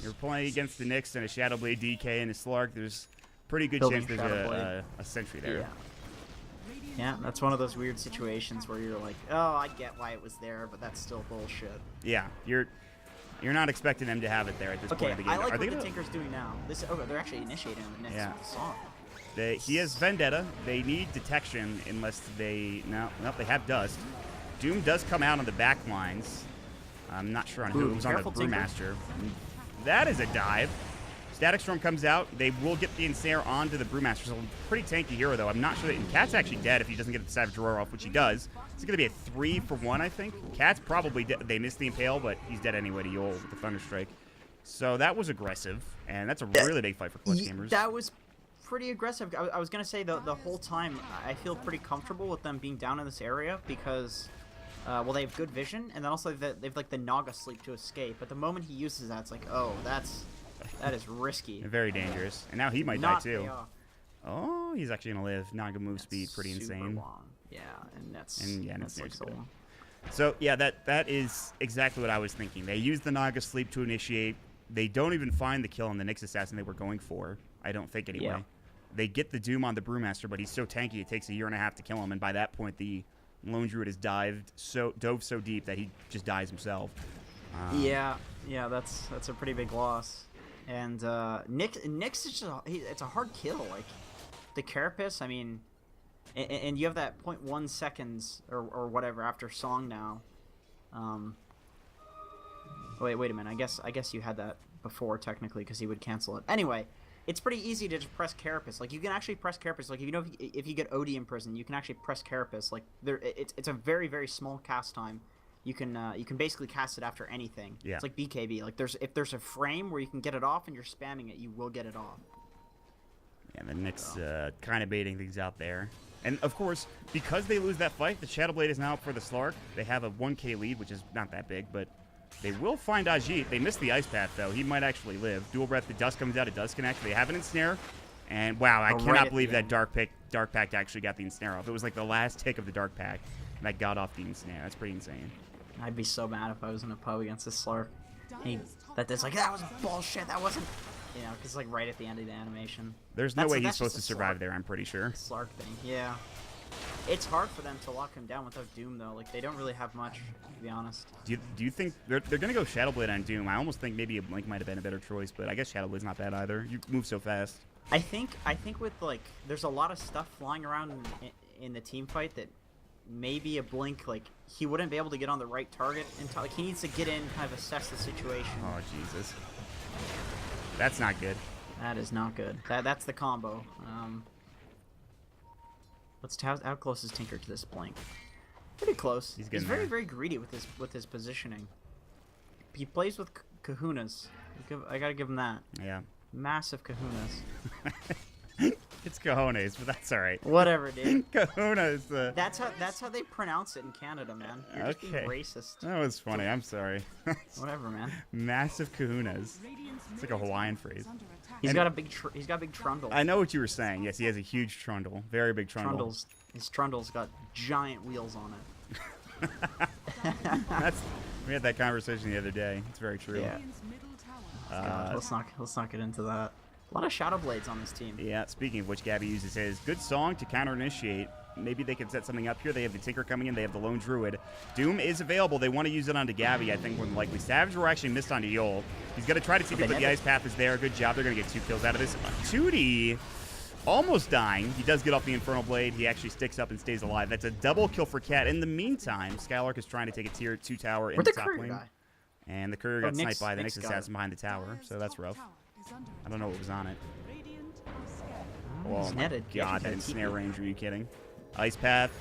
you're playing against the Nyx and a Shadow Blade DK and a Slark. There's pretty good chance there's a sentry there. Yeah. Yeah, that's one of those weird situations where you're like, oh, I get why it was there, but that's still bullshit. Yeah, you're not expecting them to have it there at this point of the game. I like what the Tinker's doing now. They're actually initiating the next song. He has Vendetta. They need detection unless they... No, they have Dust. Doom does come out on the back lines. I'm not sure on who. It was on the Brewmaster. That is a dive. Static Storm comes out. They will get the Ensnare onto the Brewmaster. So pretty tanky hero, though. I'm not sure that... And Cat's actually dead if he doesn't get the Savage Roar off, which he does. It's going to be a 3-for-1, I think. Cat's probably dead. They missed the Impale, but he's dead anyway to Yol with the Thunderstrike. So that was aggressive, and that's a really big fight for Clutch Gamers. That was pretty aggressive. I was going to say the whole time, I feel pretty comfortable with them being down in this area because, well, they have good vision, and then also they've like the Naga sleep to escape. But the moment he uses that, it's like, oh, that is risky. Very dangerous. And now he might die too. Oh, he's actually going to live. Naga move speed, pretty insane. Long. Yeah, and that's like so long. So, yeah, that is exactly what I was thinking. They use the Naga sleep to initiate. They don't even find the kill on the Nyx Assassin they were going for. I don't think, anyway. Yeah. They get the Doom on the Brewmaster, but he's so tanky it takes a year and a half to kill him, and by that point the Lone Druid has dove so deep that he just dies himself. Yeah, that's a pretty big loss. And Nyx is just it's a hard kill. Like the Carapace, I mean, and you have that 0.1 seconds or whatever after song now. Wait a minute. I guess you had that before technically because he would cancel it. Anyway, it's pretty easy to just press Carapace. Like you can actually press Carapace. Like if you get OD in prison, you can actually press Carapace. Like it's a very, very small cast time. You can basically cast it after anything. Yeah. It's like BKB. Like if there's a frame where you can get it off and you're spamming it, you will get it off. Yeah, the Nyx kind of baiting things out there. And of course, because they lose that fight, the Shadow Blade is now up for the Slark. They have a 1k lead, which is not that big, but they will find Ajit. They missed the Ice Path, though. He might actually live. Dual Breath, the Dust comes out. It does connect. They have an Ensnare. And wow, I cannot believe that Dark Pact actually got the Ensnare off. It was like the last tick of the Dark Pact that got off the Ensnare. That's pretty insane. I'd be so mad if I was in a pub against this Slark. That's like, that was bullshit. That wasn't... You know, because like right at the end of the animation. There's no way he's supposed to survive there, I'm pretty sure. Slark thing, yeah. It's hard for them to lock him down without Doom, though. Like, they don't really have much, to be honest. Do you think... They're going to go Shadow Blade on Doom. I almost think maybe a Blink might have been a better choice, but I guess Shadow Blade's not bad either. You move so fast. I think with, like... There's a lot of stuff flying around in the team fight that maybe a Blink, like, he wouldn't be able to get on the right target. Like, he needs to get in, kind of assess the situation. Oh, Jesus. That's not good. That is not good. That's the combo. How close is Tinker to this Blink? Pretty close. He's very, very greedy with his positioning. He plays with kahunas. I gotta give him that. Yeah. Massive kahunas. It's cojones, but that's all right. Whatever, dude. Kahunas. That's how they pronounce it in Canada, man. You're just being racist. That was funny. I'm sorry. Whatever, man. Massive kahunas. It's like a Hawaiian phrase. He's got a big trundle. I know what you were saying. Yes, he has a huge trundle. Very big trundle. His trundle's got giant wheels on it. We had that conversation the other day. It's very true. Yeah. Let's not get into that. A lot of Shadow Blades on this team. Yeah, speaking of which, Gabby uses his good song to counter-initiate. Maybe they can set something up here. They have the Tinker coming in. They have the Lone Druid. Doom is available. They want to use it onto Gabby, I think, more than likely. Savage Roar actually missed onto Yol. He's going to try to see if the Ice Path is there. Good job. They're going to get 2 kills out of this. 2D almost dying. He does get off the Infernal Blade. He actually sticks up and stays alive. That's a double kill for Cat. In the meantime, Skylark is trying to take a tier 2 tower in the top lane. And the Courier got sniped by the Nyx Assassin behind the tower, so that's rough. I don't know what was on it. Oh my god, that Ensnare range, are you kidding? Ice Path.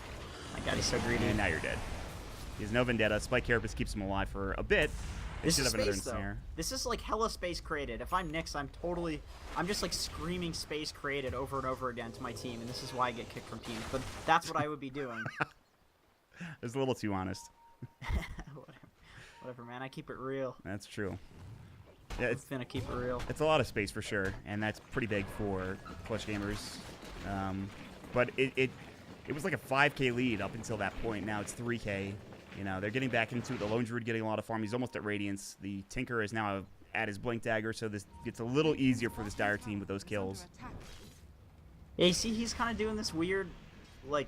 My god, he's so greedy. And now you're dead. He has no Vendetta. Spike Carapace keeps him alive for a bit. This is have another space, though. ensnare. This is like hella space created. If I'm Nyx, I'm just like screaming space created over and over again to my team, and this is why I get kicked from teams. But that's what I would be doing. It's a little too honest. Whatever, man. I keep it real. That's true. Yeah, It's gonna keep it real. It's a lot of space for sure, and that's pretty big for Clutch Gamers. But it was like a 5K lead up until that point. Now it's 3K. You know, they're getting back into it. The Lone Druid getting a lot of farm. He's almost at Radiance. The Tinker is now at his Blink Dagger, so this gets a little easier for this Dire team with those kills. Yeah, you see, he's kind of doing this weird, like,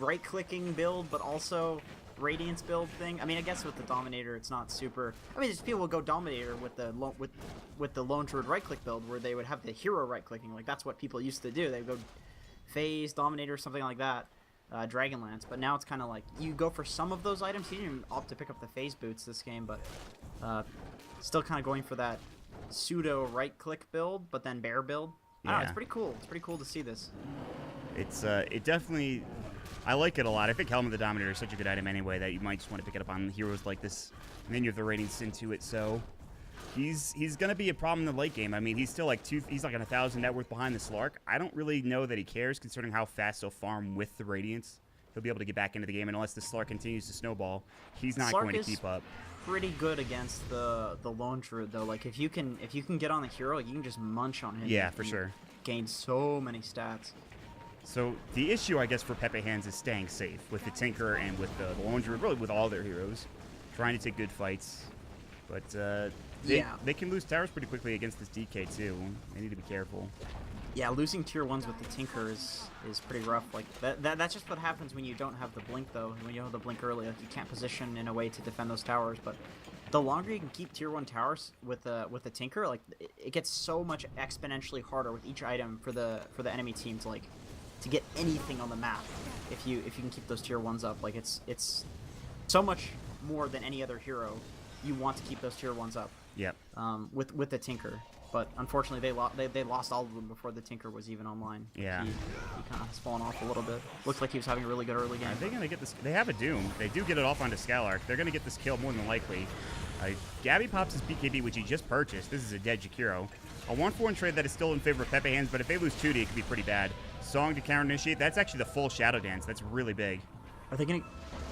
right-clicking build, but also Radiance build thing. I mean, I guess with the Dominator, it's not super. I mean, just people will go Dominator with the Lone Druid right-click build, where they would have the hero right-clicking. Like, that's what people used to do. They would go Phase, Dominator, something like that. Dragonlance, but now it's kind of like you go for some of those items. He didn't even opt to pick up the phase boots this game, but still kind of going for that pseudo right click build, but then bear build. I don't know, it's pretty cool. It's pretty cool to see this. It definitely, I like it a lot. I think Helm of the Dominator is such a good item anyway that you might just want to pick it up on heroes like this, and then you have the Radiance into it. So he's gonna be a problem in the late game. I mean, he's still like he's like 1,000 net worth behind the Slark. I don't really know that he cares considering how fast he'll farm with the Radiance. He'll be able to get back into the game, and unless the Slark continues to snowball, he's not going to keep up. Pretty good against the Lone Druid though. Like if you can get on the hero, you can just munch on him. Yeah, for sure. Gain so many stats. So the issue, I guess, for PepeHands is staying safe with the Tinker and with the Lone Druid, really with all their heroes, trying to take good fights. But they can lose towers pretty quickly against this DK too. They need to be careful. Yeah, losing tier 1s with the Tinker is pretty rough. Like that's just what happens when you don't have the blink though. When you don't have the blink early, like you can't position in a way to defend those towers. But the longer you can keep tier 1 towers with the Tinker, like it gets so much exponentially harder with each item for the enemy team to get anything on the map. If you can keep those tier 1s up, like it's so much more than any other hero. You want to keep those tier 1s up. Yep. With the Tinker, but unfortunately they lost all of them before the Tinker was even online. Yeah. He kind of has fallen off a little bit. Looks like he was having a really good early game. Are they gonna get this? They have a Doom. They do get it off onto Scalark. They're gonna get this kill more than likely. Gabby pops his BKB, which he just purchased. This is a dead Jakiro. A 1-for-1 trade that is still in favor of PepeHands, but if they lose 2D, it could be pretty bad. Song to counter initiate. That's actually the full Shadow Dance. That's really big. Are they gonna?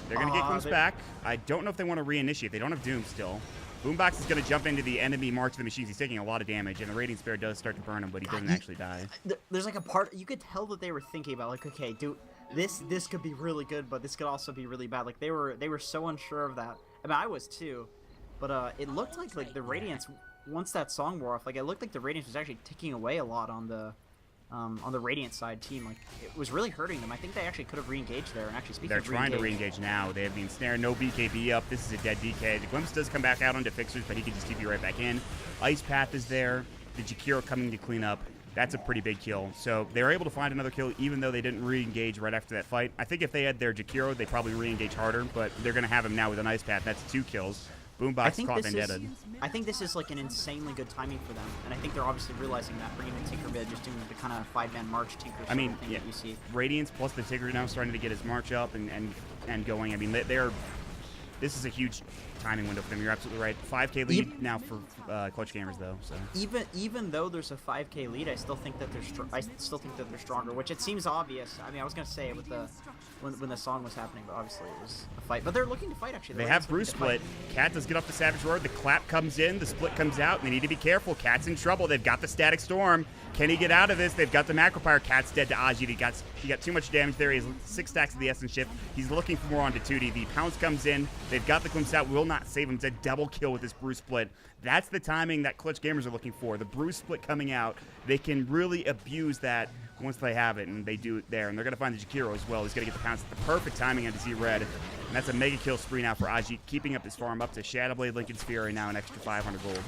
They're gonna get Glimpse back. I don't know if they want to reinitiate. They don't have Doom still. Boombox is going to jump into the enemy March of the Machines. He's taking a lot of damage, and the Radiant Spear does start to burn him, but he doesn't actually die. There's like a part, you could tell that they were thinking about, like, okay, dude, this could be really good, but this could also be really bad. Like, they were so unsure of that. I mean, I was too. But it looked like the Radiance, once that song wore off, like, it looked like the Radiance was actually ticking away a lot on the Radiant side team. Like, it was really hurting them. I think they actually could have re-engaged there. And actually, speaking of re-engage, they're trying to re-engage now. They have the ensnare, no BKB up. This is a dead DK. The Glimpse does come back out onto Fixers, but he can just keep you right back in. Ice Path is there. The Jakiro coming to clean up. That's a pretty big kill. So they were able to find another kill, even though they didn't re-engage right after that fight. I think if they had their Jakiro, they probably re-engage harder, but they're going to have him now with an Ice Path. That's 2 kills. Boombox caught Vendetta. I think this is like an insanely good timing for them, and I think they're obviously realizing that, bringing the Tinker mid, just doing the kind of 5-man March Tinker thing that you see. Radiance plus the Tinker now starting to get his March up and going. I mean, this is a huge timing window for them. You're absolutely right. 5K lead now for Clutch Gamers though. So even though there's a 5K lead, I still think that they're stronger, which it seems obvious. I mean, I was gonna say it with when the song was happening, but obviously it was a fight. But they're looking to fight actually. They have Bruce Split. Cat does get off the Savage Roar. The clap comes in. The split comes out. And they need to be careful. Cat's in trouble. They've got the Static Storm. Can he get out of this? They've got the Macro Pyre. Cat's dead to Ajit. He got too much damage there. He has 6 stacks of the Essence Shift. He's looking for more onto 2D. The Pounce comes in. They've got the Glimpse out. Will not save him. It's a double kill with this Bruce Split. That's the timing that Clutch Gamers are looking for. The Bruce Split coming out. They can really abuse that once they have it, and they do it there. And they're going to find the Jakiro as well. He's going to get the Pounce at the perfect timing onto Z-Red. And that's a mega kill spree now for Ajit, keeping up his farm up to Shadowblade, Linken's Fury, now an extra 500 gold.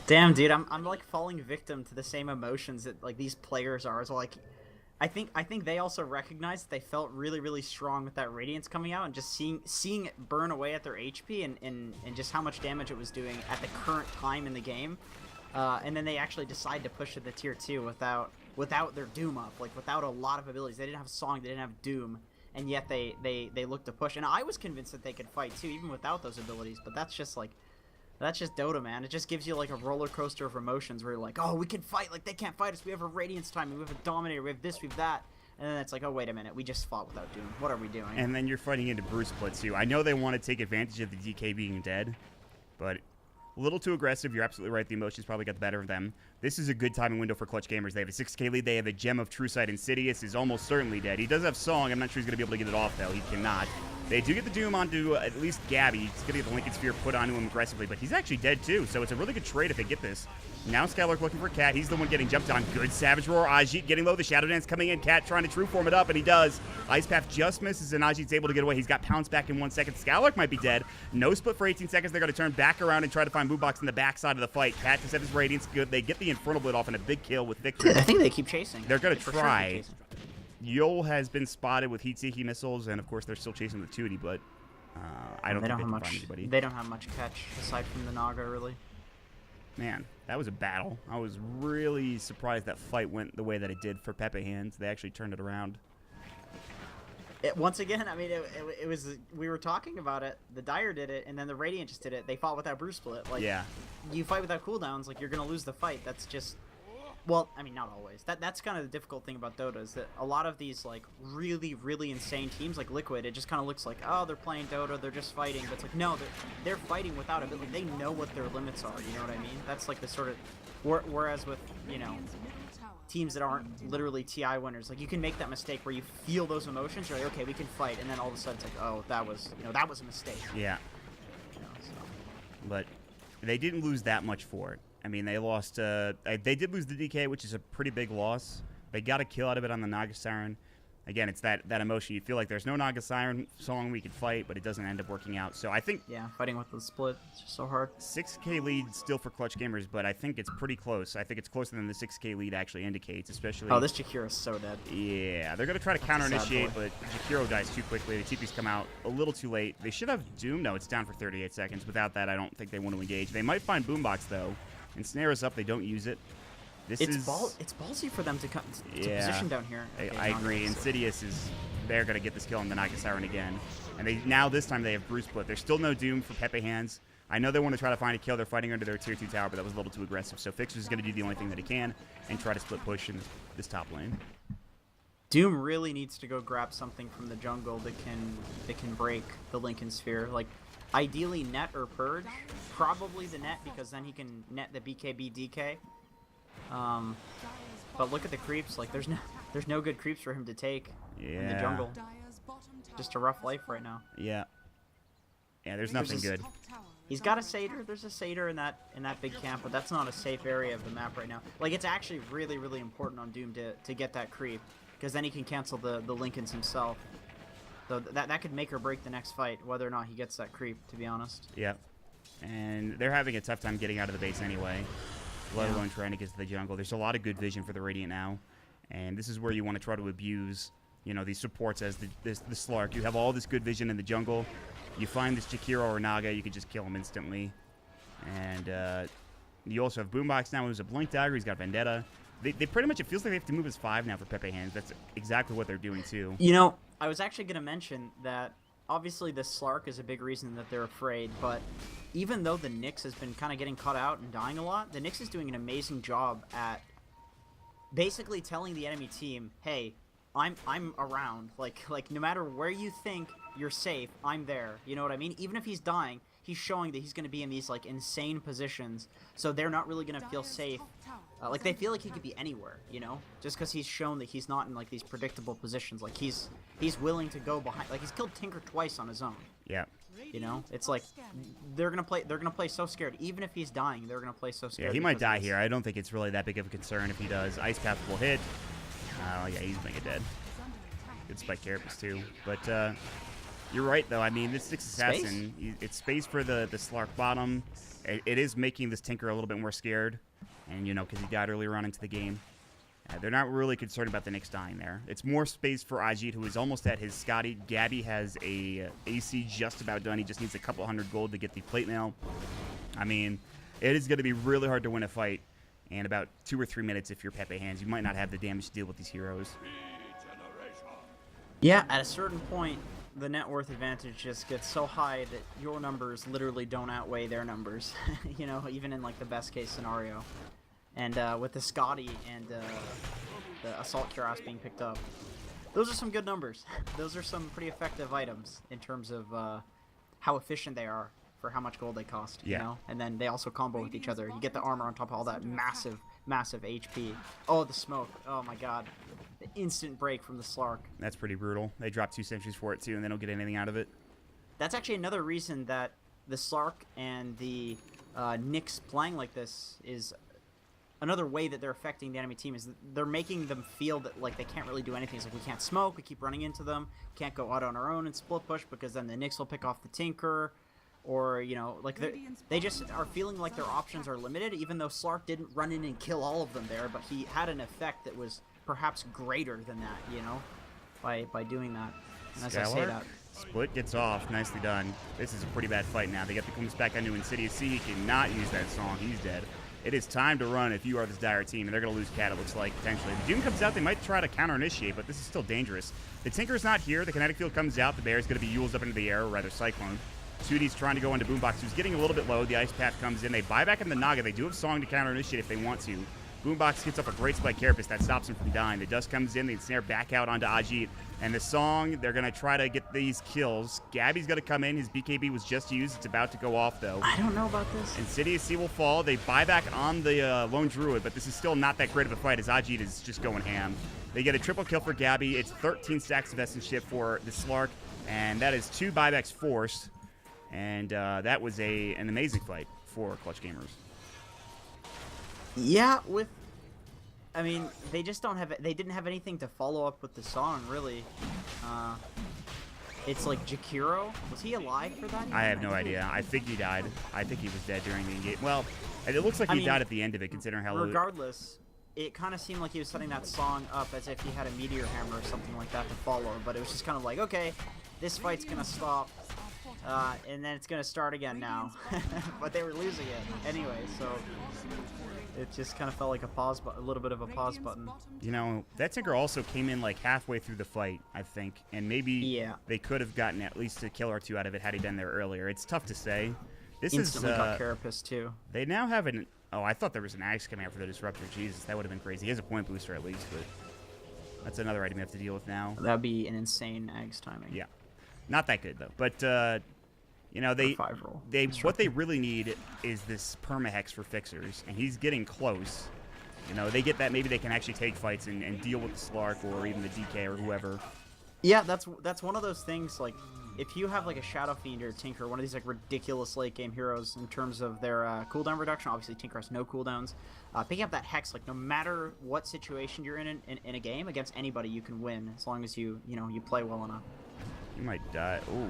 Damn, dude, I'm like falling victim to the same emotions that like these players are. So like, I think they also recognized that they felt really strong with that Radiance coming out, and just seeing it burn away at their HP and just how much damage it was doing at the current time in the game. And then they actually decide to push to the tier 2 without their Doom up, like without a lot of abilities. They didn't have Song, they didn't have Doom, and yet they look to push. And I was convinced that they could fight too, even without those abilities. But that's just Dota, man. It just gives you like a roller coaster of emotions where you're like, oh, we can fight, like they can't fight us. We have a Radiance timing, we have a Dominator, we have this, we have that. And then it's like, oh, wait a minute, we just fought without Doom. What are we doing? And then you're fighting into Bruce Split too. I know they want to take advantage of the DK being dead, but a little too aggressive. You're absolutely right. The emotions probably got the better of them. This is a good timing window for Clutch Gamers. They have a 6K lead. They have a Gem of True Sight. Insidious is almost certainly dead. He does have Song. I'm not sure he's going to be able to get it off, though. He cannot. They do get the Doom onto at least Gabby. He's going to get the Lincoln Sphere put onto him aggressively, but he's actually dead, too. So it's a really good trade if they get this. Now Skylark looking for Cat. He's the one getting jumped on. Good Savage Roar. Ajit getting low. The Shadow Dance coming in. Cat trying to True Form it up, and he does. Ice Path just misses, and Ajit's able to get away. He's got Pounce back in 1 second. Skylark might be dead. No split for 18 seconds. They're going to turn back around and try to find Boombox in the backside of the fight. Cat does have his Radiance. Good. They get the Infernal Blade off and a big kill with victory. I think they keep chasing. They're going to try. Yol has been spotted with Heat-seeking missiles, and of course they're still chasing with Tootie, but I don't think they can find anybody. They don't have much catch aside from the Naga, really. Man, that was a battle. I was really surprised that fight went the way that it did for PepeHands. They actually turned it around. Once again, I mean, it was, we were talking about it. The Dire did it, and then the Radiant just did it. They fought without Bruce Split. Like, yeah. You fight without cooldowns, like, you're going to lose the fight. That's just... Well, I mean, not always. That's kind of the difficult thing about Dota, is that a lot of these, like, really, really insane teams, like Liquid, it just kind of looks like, oh, they're playing Dota, they're just fighting. But it's like, no, they're fighting without ability. They know what their limits are, you know what I mean? That's, like, the sort of... Whereas with, you know, teams that aren't literally TI winners, like, you can make that mistake where you feel those emotions, you're like, okay, we can fight, and then all of a sudden it's like, oh, that was, you know, that was a mistake. Yeah. You know, so. But they didn't lose that much for it. I mean, they lost, they did lose the DK, which is a pretty big loss. They got a kill out of it on the Naga Siren. Again, it's that emotion. You feel like there's no Naga Siren song we could fight, but it doesn't end up working out. So I think... Yeah, fighting with the split, it's just so hard. 6K lead still for Clutch Gamers, but I think it's pretty close. I think it's closer than the 6K lead actually indicates, especially... Oh, this Jakiro is so dead. Yeah, they're going to try to counter-initiate, but Jakiro dies too quickly. The TP's come out a little too late. They should have Doom. No, it's down for 38 seconds. Without that, I don't think they want to engage. They might find Boombox, though. And Snare is up. They don't use it. It's ballsy for them to come to position down here. Okay, I agree. Insidious is... They're going to get this kill on the Naga Siren again. And this time they have Bruce Split. There's still no Doom for PepeHands. I know they want to try to find a kill. They're fighting under their tier 2 tower, but that was a little too aggressive. So Fixer's going to do the only thing that he can and try to split push in this top lane. Doom really needs to go grab something from the jungle that can break the Lincoln Sphere. Like, ideally net or purge. Probably the net, because then he can net the BKB DK. But look at the creeps. Like, there's no good creeps for him to take in the jungle. Just a rough life right now. Yeah. Yeah, there's nothing good. He's got a Satyr. There's a Satyr in that big camp, but that's not a safe area of the map right now. Like, it's actually really, really important on Doom to get that creep, because then he can cancel the Lincolns himself. So that could make or break the next fight, whether or not he gets that creep, to be honest. Yep. And they're having a tough time getting out of the base anyway, let alone trying to get to the jungle. There's a lot of good vision for the Radiant now, and this is where you want to try to abuse, you know, these supports as the Slark. You have all this good vision in the jungle. You find this Jakiro or Naga, you can just kill him instantly. And you also have Boombox now, who's a Blink Dagger. He's got Vendetta. They pretty much, it feels like they have to move as 5 now for PepeHands. That's exactly what they're doing, too. You know, I was actually going to mention that obviously the Slark is a big reason that they're afraid, but even though the Nyx has been kind of getting caught out and dying a lot, the Nyx is doing an amazing job at basically telling the enemy team, hey, I'm around. Like no matter where you think you're safe, I'm there. You know what I mean? Even if he's dying, he's showing that he's going to be in these like insane positions, so they're not really going to feel safe. Like, they feel like he could be anywhere, you know? Just because he's shown that he's not in, like, these predictable positions. Like, he's willing to go behind. Like, he's killed Tinker twice on his own. Yeah. You know? It's like, they're gonna play so scared. Even if he's dying, they're gonna play so scared. Yeah, he might die here. I don't think it's really that big of a concern if he does. Ice Path will hit. Oh, yeah, he's mega dead. Good Spike Carapace, too. But, you're right, though. I mean, this 6 Assassin, it's space for the Slark bottom. It is making this Tinker a little bit more scared. And, you know, because he died earlier on into the game. They're not really concerned about the Nyx dying there. It's more space for Ajit, who is almost at his Scotty. Gabby has a AC just about done. He just needs a couple hundred gold to get the plate mail. I mean, it is going to be really hard to win a fight. And about 2 or 3 minutes if you're PepeHands. You might not have the damage to deal with these heroes. Yeah, at a certain point, the net worth advantage just gets so high that your numbers literally don't outweigh their numbers. You know, even in like the best case scenario. And with the Scotty and the Assault Cuirass being picked up, those are some good numbers. Those are some pretty effective items in terms of how efficient they are for how much gold they cost. Yeah. You know, and then they also combo with each other. You get the armor on top of all that massive HP. Oh, the smoke. Oh my god. The instant break from the Slark. That's pretty brutal. They drop 2 sentries for it too, and they don't get anything out of it. That's actually another reason that the Slark and the Nyx playing like this is another way that they're affecting the enemy team is that they're making them feel that like they can't really do anything. It's like we can't smoke, we keep running into them, can't go out on our own and split push because then the Nyx will pick off the Tinker, or you know, like they just are feeling like their options are limited. Even though Slark didn't run in and kill all of them there, but he had an effect that was perhaps greater than that, you know, by doing that. And as I say that, Split gets off. Nicely done. This is a pretty bad fight now. They get the comes back onto Insidious C. He cannot use that song. He's dead. It is time to run if you are this dire team, and they're going to lose Cat, it looks like, potentially. The Doom comes out. They might try to counter-initiate, but this is still dangerous. The Tinker's not here. The Kinetic Field comes out. The Bear's going to be Yule's up into the air, or rather Cyclone. Sudi's trying to go into Boombox, who's getting a little bit low. The Ice Path comes in. They buy back in the Naga. They do have Song to counter-initiate if they want to. Boombox gets up a great spike carapace that stops him from dying. The Dust comes in, they ensnare back out onto Ajit. And the Song, they're going to try to get these kills. Gabby's going to come in. His BKB was just used. It's about to go off, though. I don't know about this. Insidious C will fall. They buy back on the Lone Druid, but this is still not that great of a fight as Ajit is just going ham. They get a triple kill for Gabby. It's 13 stacks of Essence for the Slark, and that is 2 buybacks forced. And that was an amazing fight for Clutch Gamers. Yeah, I mean, they just don't have. They didn't have anything to follow up with the song, really. It's like Jakiro. Was he alive for that? I have no idea. I think he died. I think he was dead during the engagement. Well, it looks like he died at the end of it, considering how. Regardless, it kind of seemed like he was setting that song up as if he had a meteor hammer or something like that to follow. But it was just kind of like, okay, this fight's gonna stop. And then it's gonna start again now, but they were losing it anyway, so it just kind of felt like a little bit of a pause button. You know, that Tinker also came in like halfway through the fight, I think, and maybe they could have gotten at least a kill or two out of it had he been there earlier. It's tough to say. This instantly got Carapace too. They now have an. Oh, I thought there was an Axe coming out for the Disruptor. Jesus, that would have been crazy. He has a point booster at least, but that's another item you have to deal with now. That'd be an insane Axe timing. Yeah. Not that good though, but you know what they really need is this permahex for fixers, and he's getting close. You know, they get that, maybe they can actually take fights and deal with the Slark or even the DK or whoever. Yeah, that's one of those things. Like, if you have like a Shadow Fiend or Tinker, one of these like ridiculous late game heroes in terms of their cooldown reduction. Obviously, Tinker has no cooldowns. Picking up that hex, like no matter what situation you're in a game against anybody, you can win as long as you play well enough. You might die. Ooh.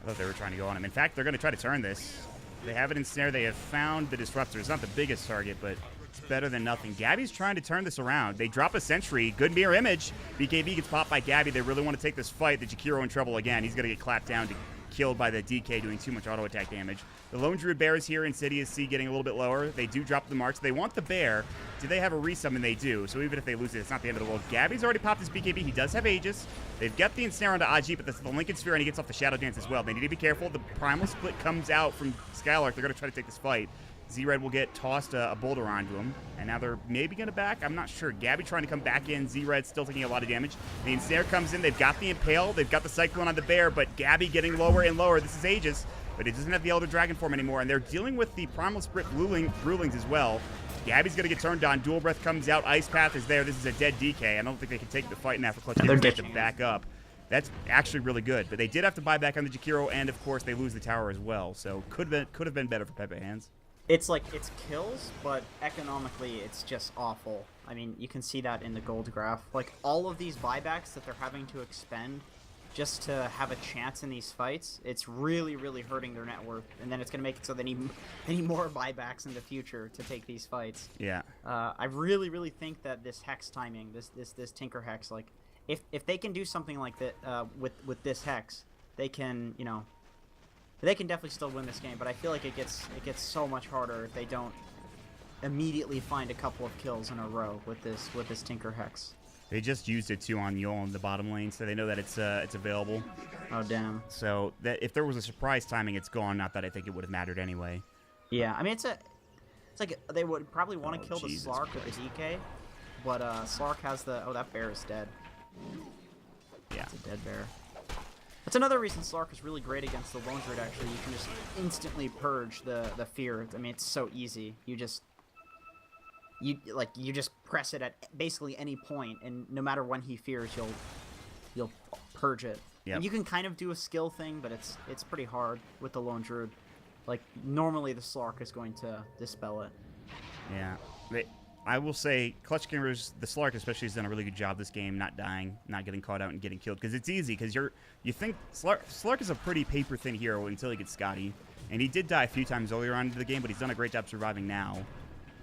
I thought they were trying to go on him. In fact, they're going to try to turn this. They have it in snare. They have found the Disruptor. It's not the biggest target, but it's better than nothing. Gabby's trying to turn this around. They drop a sentry. Good mirror image. BKB gets popped by Gabby. They really want to take this fight. The Jakiro in trouble again. He's going to get clapped down, killed by the DK doing too much auto attack damage. The Lone Druid Bear is here. Insidious C getting a little bit lower. They do drop the marks. They want the Bear. Do they have a resummon? They do. So even if they lose it, it's not the end of the world. Gabby's already popped his BKB. He does have Aegis. They've got the Ensnare onto Ajit, but that's the Lincoln Sphere, and he gets off the Shadow Dance as well. They need to be careful. The Primal Split comes out from Skylark. They're going to try to take this fight. Z-Red will get tossed a boulder onto him, and now they're maybe going to back. I'm not sure. Gabby trying to come back in. Z-Red still taking a lot of damage. The Ensnare comes in. They've got the Impale. They've got the Cyclone on the Bear, but Gabby getting lower and lower. This is Aegis, but it doesn't have the Elder Dragon form anymore, and they're dealing with the Primal Split Rulings as well. Gabby's going to get turned on. Dual Breath comes out. Ice Path is there. This is a dead DK. I don't think they can take the fight now for Clutch. They have to back up. That's actually really good, but they did have to buy back on the Jakiro, and of course they lose the tower as well. So could have been better for PepeHands. It's like it's kills, but economically it's just awful. I mean, you can see that in the gold graph. Like all of these buybacks that they're having to expend just to have a chance in these fights, it's really, really hurting their net worth. And then it's going to make it so they need more buybacks in the future to take these fights. Yeah. I really, really think that this hex timing, this Tinker hex, like if they can do something like that with this hex, they can, you know, they can definitely still win this game. But I feel like it gets so much harder if they don't immediately find a couple of kills in a row with this Tinker hex. They just used it too on Yul in the bottom lane, so they know that it's available. Oh damn. So that if there was a surprise timing, it's gone. Not that I think it would have mattered anyway. Yeah, I mean it's like they would probably want to kill the Jesus Slark with the DK, but Slark has the that bear is dead. Yeah, it's a dead bear. That's another reason Slark is really great against the Lone Druid. Actually, you can just instantly purge the fear. I mean it's so easy. You just press it at basically any point, and no matter when he fears, you'll purge it. Yep. And you can kind of do a skill thing, but it's pretty hard with the Lone Druid. Like normally the Slark is going to dispel it. Yeah, I will say Clutch Gamers, the Slark especially, has done a really good job this game, not dying, not getting caught out and getting killed, because it's easy. Because you think Slark is a pretty paper thin hero until he gets Scotty, and he did die a few times earlier on into the game, but he's done a great job surviving now.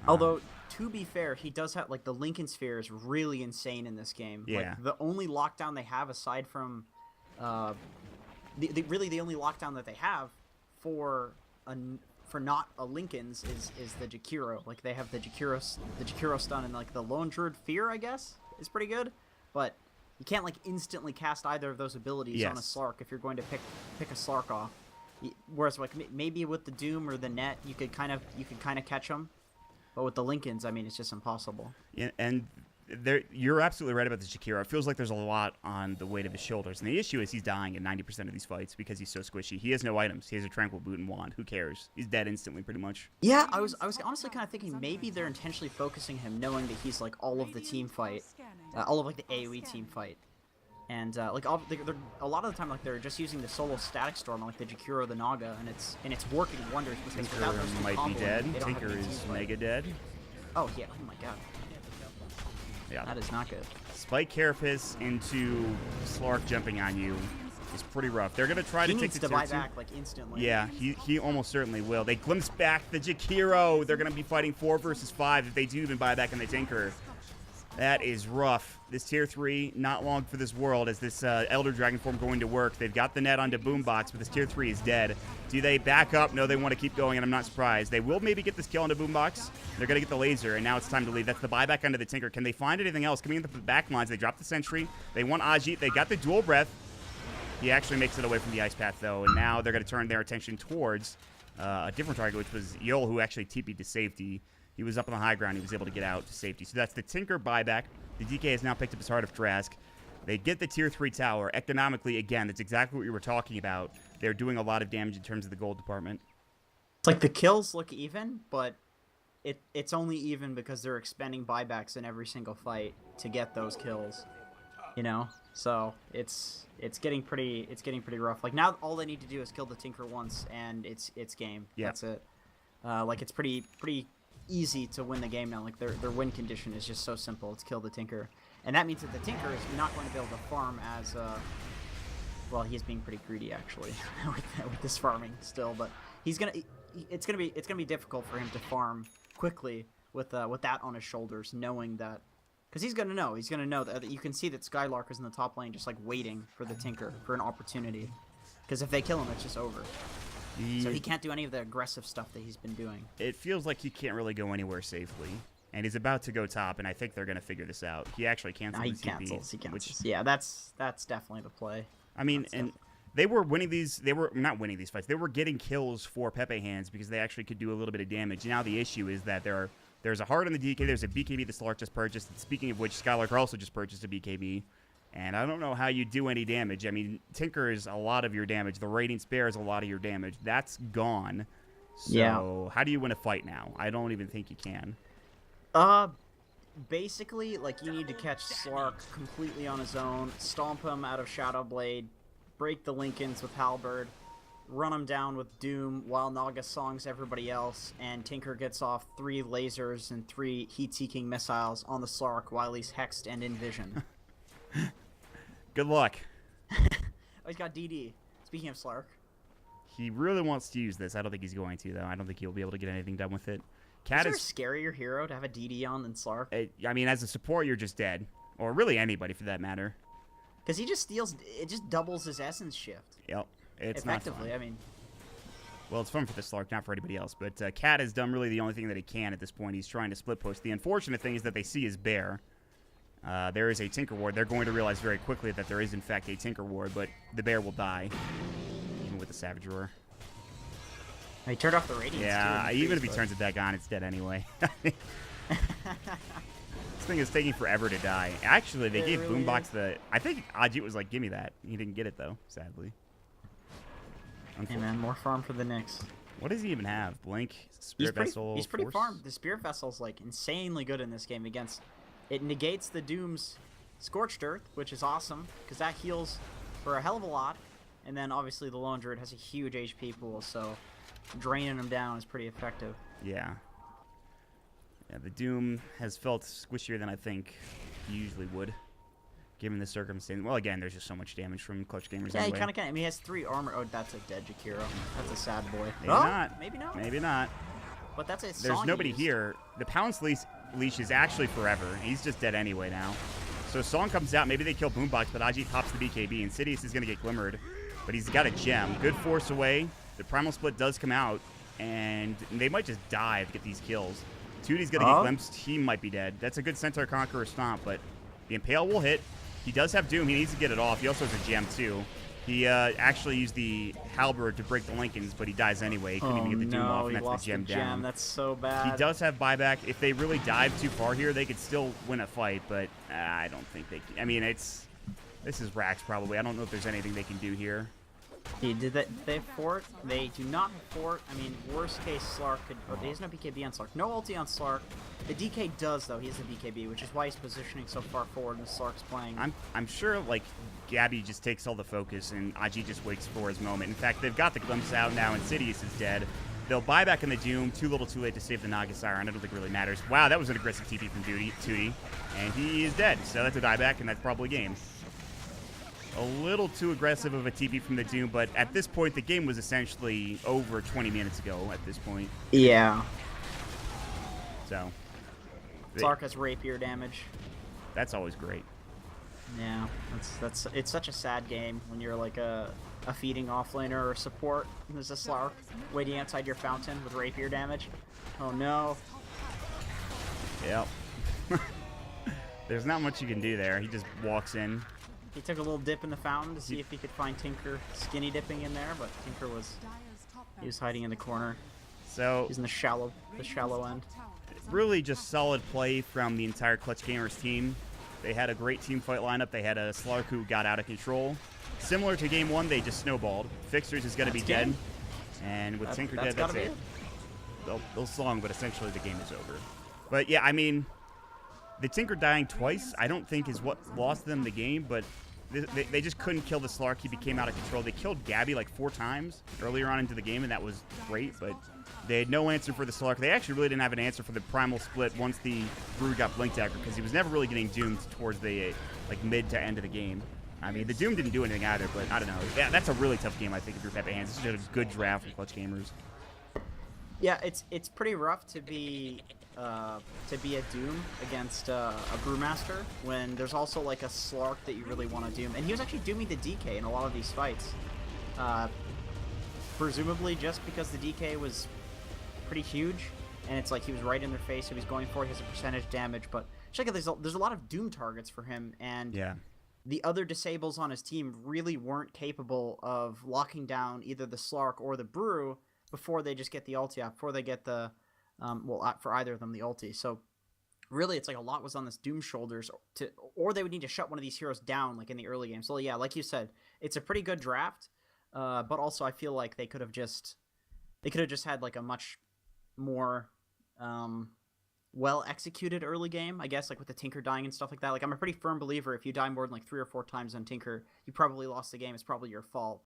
Although, to be fair, he does have, like, the Lincoln Sphere is really insane in this game. Yeah. Like, the only lockdown they have aside from, really the only lockdown that they have for not a Lincoln's is the Jakiro. Like, they have the Jakiro stun, and, like, the Lone Druid Fear, I guess, is pretty good. But you can't, like, instantly cast either of those abilities on a Slark if you're going to pick a Slark off. Whereas, like, maybe with the Doom or the Net, you could kind of catch them. But with the Lincolns, I mean, it's just impossible. Yeah, and you're absolutely right about the Jakiro. It feels like there's a lot on the weight of his shoulders. And the issue is he's dying in 90% of these fights because he's so squishy. He has no items. He has a Tranquil Boot and Wand. Who cares? He's dead instantly, pretty much. Yeah, I was honestly kind of thinking maybe they're intentionally focusing him, knowing that he's, like, all of the team fight. All of, like, the AoE team fight. And, like, a lot of the time, like, they're just using the solo Static Storm, like the Jakiro, the Naga, and it's working wonders because Tinker might be dead. Tinker is mega dead. Oh, yeah. Oh, my God. Yeah. That is not good. Spike Carapace into Slark jumping on you is pretty rough. They're going to try to take the He needs to buy back, like, instantly. Yeah, he almost certainly will. They glimpse back the Jakiro. They're going to be fighting 4 versus 5 if they do even buy back on the Tinker. That is rough. This tier 3, not long for this world. Is this Elder Dragon form going to work? They've got the net onto Boombox, but this tier 3 is dead. Do they back up? No, they want to keep going, and I'm not surprised. They will maybe get this kill onto Boombox. They're going to get the laser, and now it's time to leave. That's the buyback onto the Tinker. Can they find anything else? Coming into the back lines, they drop the Sentry. They want Ajit. They got the Dual Breath. He actually makes it away from the Ice Path, though, and now they're going to turn their attention towards a different target, which was Yul, who actually TP'd to safety. He was up on the high ground. He was able to get out to safety. So that's the Tinker buyback. The DK has now picked up his Heart of Trask. They get the tier 3 tower. Economically, again, that's exactly what we were talking about. They're doing a lot of damage in terms of the gold department. It's like the kills look even, but it's only even because they're expending buybacks in every single fight to get those kills. You know? So it's getting pretty rough. Like now all they need to do is kill the Tinker once and it's game. Yeah. That's it. Like it's pretty easy to win the game now. Like their win condition is just so simple. It's kill the Tinker. And that means that the Tinker is not going to be able to farm as well, he is being pretty greedy actually with this farming still, but it's gonna be difficult for him to farm quickly with that on his shoulders, knowing that, because he's gonna know that you can see that Skylark is in the top lane just like waiting for the Tinker for an opportunity, because if they kill him, it's just over. So he can't do any of the aggressive stuff that he's been doing. It feels like he can't really go anywhere safely. And he's about to go top, and I think they're going to figure this out. He actually canceled the TP. He cancels. Yeah, that's definitely the play. I mean, and they were winning these. They were not winning these fights. They were getting kills for PepeHands because they actually could do a little bit of damage. Now the issue is that there's a heart on the DK. There's a BKB the Slark just purchased. And speaking of which, Skylark also just purchased a BKB. And I don't know how you do any damage. I mean, Tinker is a lot of your damage. The Radiant Spare is a lot of your damage. That's gone. So how do you win a fight now? I don't even think you can. Basically, like, you need to catch Slark completely on his own, stomp him out of Shadow Blade, break the Lincolns with Halberd, run him down with Doom while Naga songs everybody else, and Tinker gets off 3 lasers and 3 heat-seeking missiles on the Slark while he's hexed and in vision. Good luck. Oh, he's got DD. Speaking of Slark. He really wants to use this. I don't think he's going to, though. I don't think he'll be able to get anything done with it. Is there a scarier hero to have a DD on than Slark? I mean, as a support, you're just dead. Or really anybody, for that matter. Because he just steals... It just doubles his essence shift. Yep. It's effectively, not fun. I mean... Well, it's fun for the Slark, not for anybody else. But Cat has done really the only thing that he can at this point. He's trying to split push. The unfortunate thing is that they see his bear. There is a Tinker Ward. They're going to realize very quickly that there is, in fact, a Tinker Ward, but the bear will die, even with the Savage Roar. He turned off the radiance. Yeah, even if he turns it back on, it's dead anyway. This thing is taking forever to die. Actually, they gave really Boombox the... I think Ajit was like, give me that. He didn't get it, though, sadly. Hey, man, more farm for the Knicks. What does he even have? Blink? Spirit Vessel? He's pretty Force? farmed. The Spirit Vessel's, like, insanely good in this game against... It negates the Doom's Scorched Earth, which is awesome, because that heals for a hell of a lot. And then, obviously, the Lone Druid has a huge HP pool, so draining him down is pretty effective. Yeah. Yeah, the Doom has felt squishier than I think he usually would, given the circumstance. Well, again, there's just so much damage from Clutch Gamers Yeah, anyway. he kind of can. I mean, he has 3 armor. Oh, that's a dead Jakiro. That's a sad boy. Maybe not. Maybe not. Maybe not. But that's a There's song nobody used. here. The Pounce leash is actually forever. He's just dead anyway now. So Song comes out. Maybe they kill Boombox, but Ajit pops the BKB. Insidious is going to get Glimmered, but he's got a gem. Good force away. The Primal Split does come out, and they might just die to get these kills. Tootie's going to get glimpsed. He might be dead. That's a good Centaur Conqueror stomp, but the Impale will hit. He does have Doom. He needs to get it off. He also has a gem, too. He actually used the Halberd to break the Lincolns, but he dies anyway. He couldn't even get the Doom off, and that's the gem down. That's so bad. He does have buyback. If they really dive too far here, they could still win a fight, but I don't think they can. I mean, this is Rax probably. I don't know if there's anything they can do here. He did that. They have fort. They do not have fort. I mean, worst case, Slark could. Oh, he has no BKB on Slark. No ulti on Slark. The DK does though. He has a BKB, which is why he's positioning so far forward and Slark's playing. I'm sure like Gabby just takes all the focus and Ajit just waits for his moment. In fact, they've got the glimpse out now. Insidious is dead. They'll buy back in the Doom. Too little, too late to save the Naga Siren. I don't think it really matters. Wow, that was an aggressive TP from Tootie, and he is dead. So that's a dieback, and that's probably game. A little too aggressive of a TP from the Doom, but at this point, the game was essentially over 20 minutes ago at this point. Yeah. So. Slark has rapier damage. That's always great. Yeah, it's such a sad game when you're like a feeding offlaner or support. And there's a Slark waiting outside your fountain with rapier damage. Oh no. Yep. There's not much you can do there. He just walks in. He took a little dip in the fountain to see if he could find Tinker skinny dipping in there, but Tinker was hiding in the corner. So he's in the shallow end. Really just solid play from the entire Clutch Gamers team. They had a great team fight lineup. They had a Slark who got out of control. Similar to game 1, they just snowballed. Fixers is going to be dead. And with Tinker dead, that's it. They'll slong, but essentially the game is over. But yeah, I mean, the Tinker dying twice, I don't think is what lost them the game, but they just couldn't kill the Slark. He became out of control. They killed Gabby like 4 times earlier on into the game, and that was great, but they had no answer for the Slark. They actually really didn't have an answer for the Primal Split once the Brew got Blink Dagger, because he was never really getting doomed towards the like mid to end of the game. I mean, the Doom didn't do anything either, but I don't know. Yeah, that's a really tough game, I think, if you're PepeHands. This is just a good draft for Clutch Gamers. Yeah, it's pretty rough to be a Doom against a Brewmaster when there's also like a Slark that you really want to Doom, and he was actually dooming the DK in a lot of these fights, presumably just because the DK was pretty huge, and it's like he was right in their face, so he's going for it. He has a percentage damage, but check out, there's a lot of Doom targets for him, and yeah, the other disables on his team really weren't capable of locking down either the Slark or the Brew before they just get the ulti out, before they get the for either of them, the ulti. So really, it's like a lot was on this Doom shoulders, or they would need to shut one of these heroes down like in the early game. So yeah, like you said, it's a pretty good draft, but also I feel like they could have just had like a much more well executed early game, I guess, like with the Tinker dying and stuff like that. Like, I'm a pretty firm believer if you die more than like 3 or 4 times on Tinker, you probably lost the game. It's probably your fault.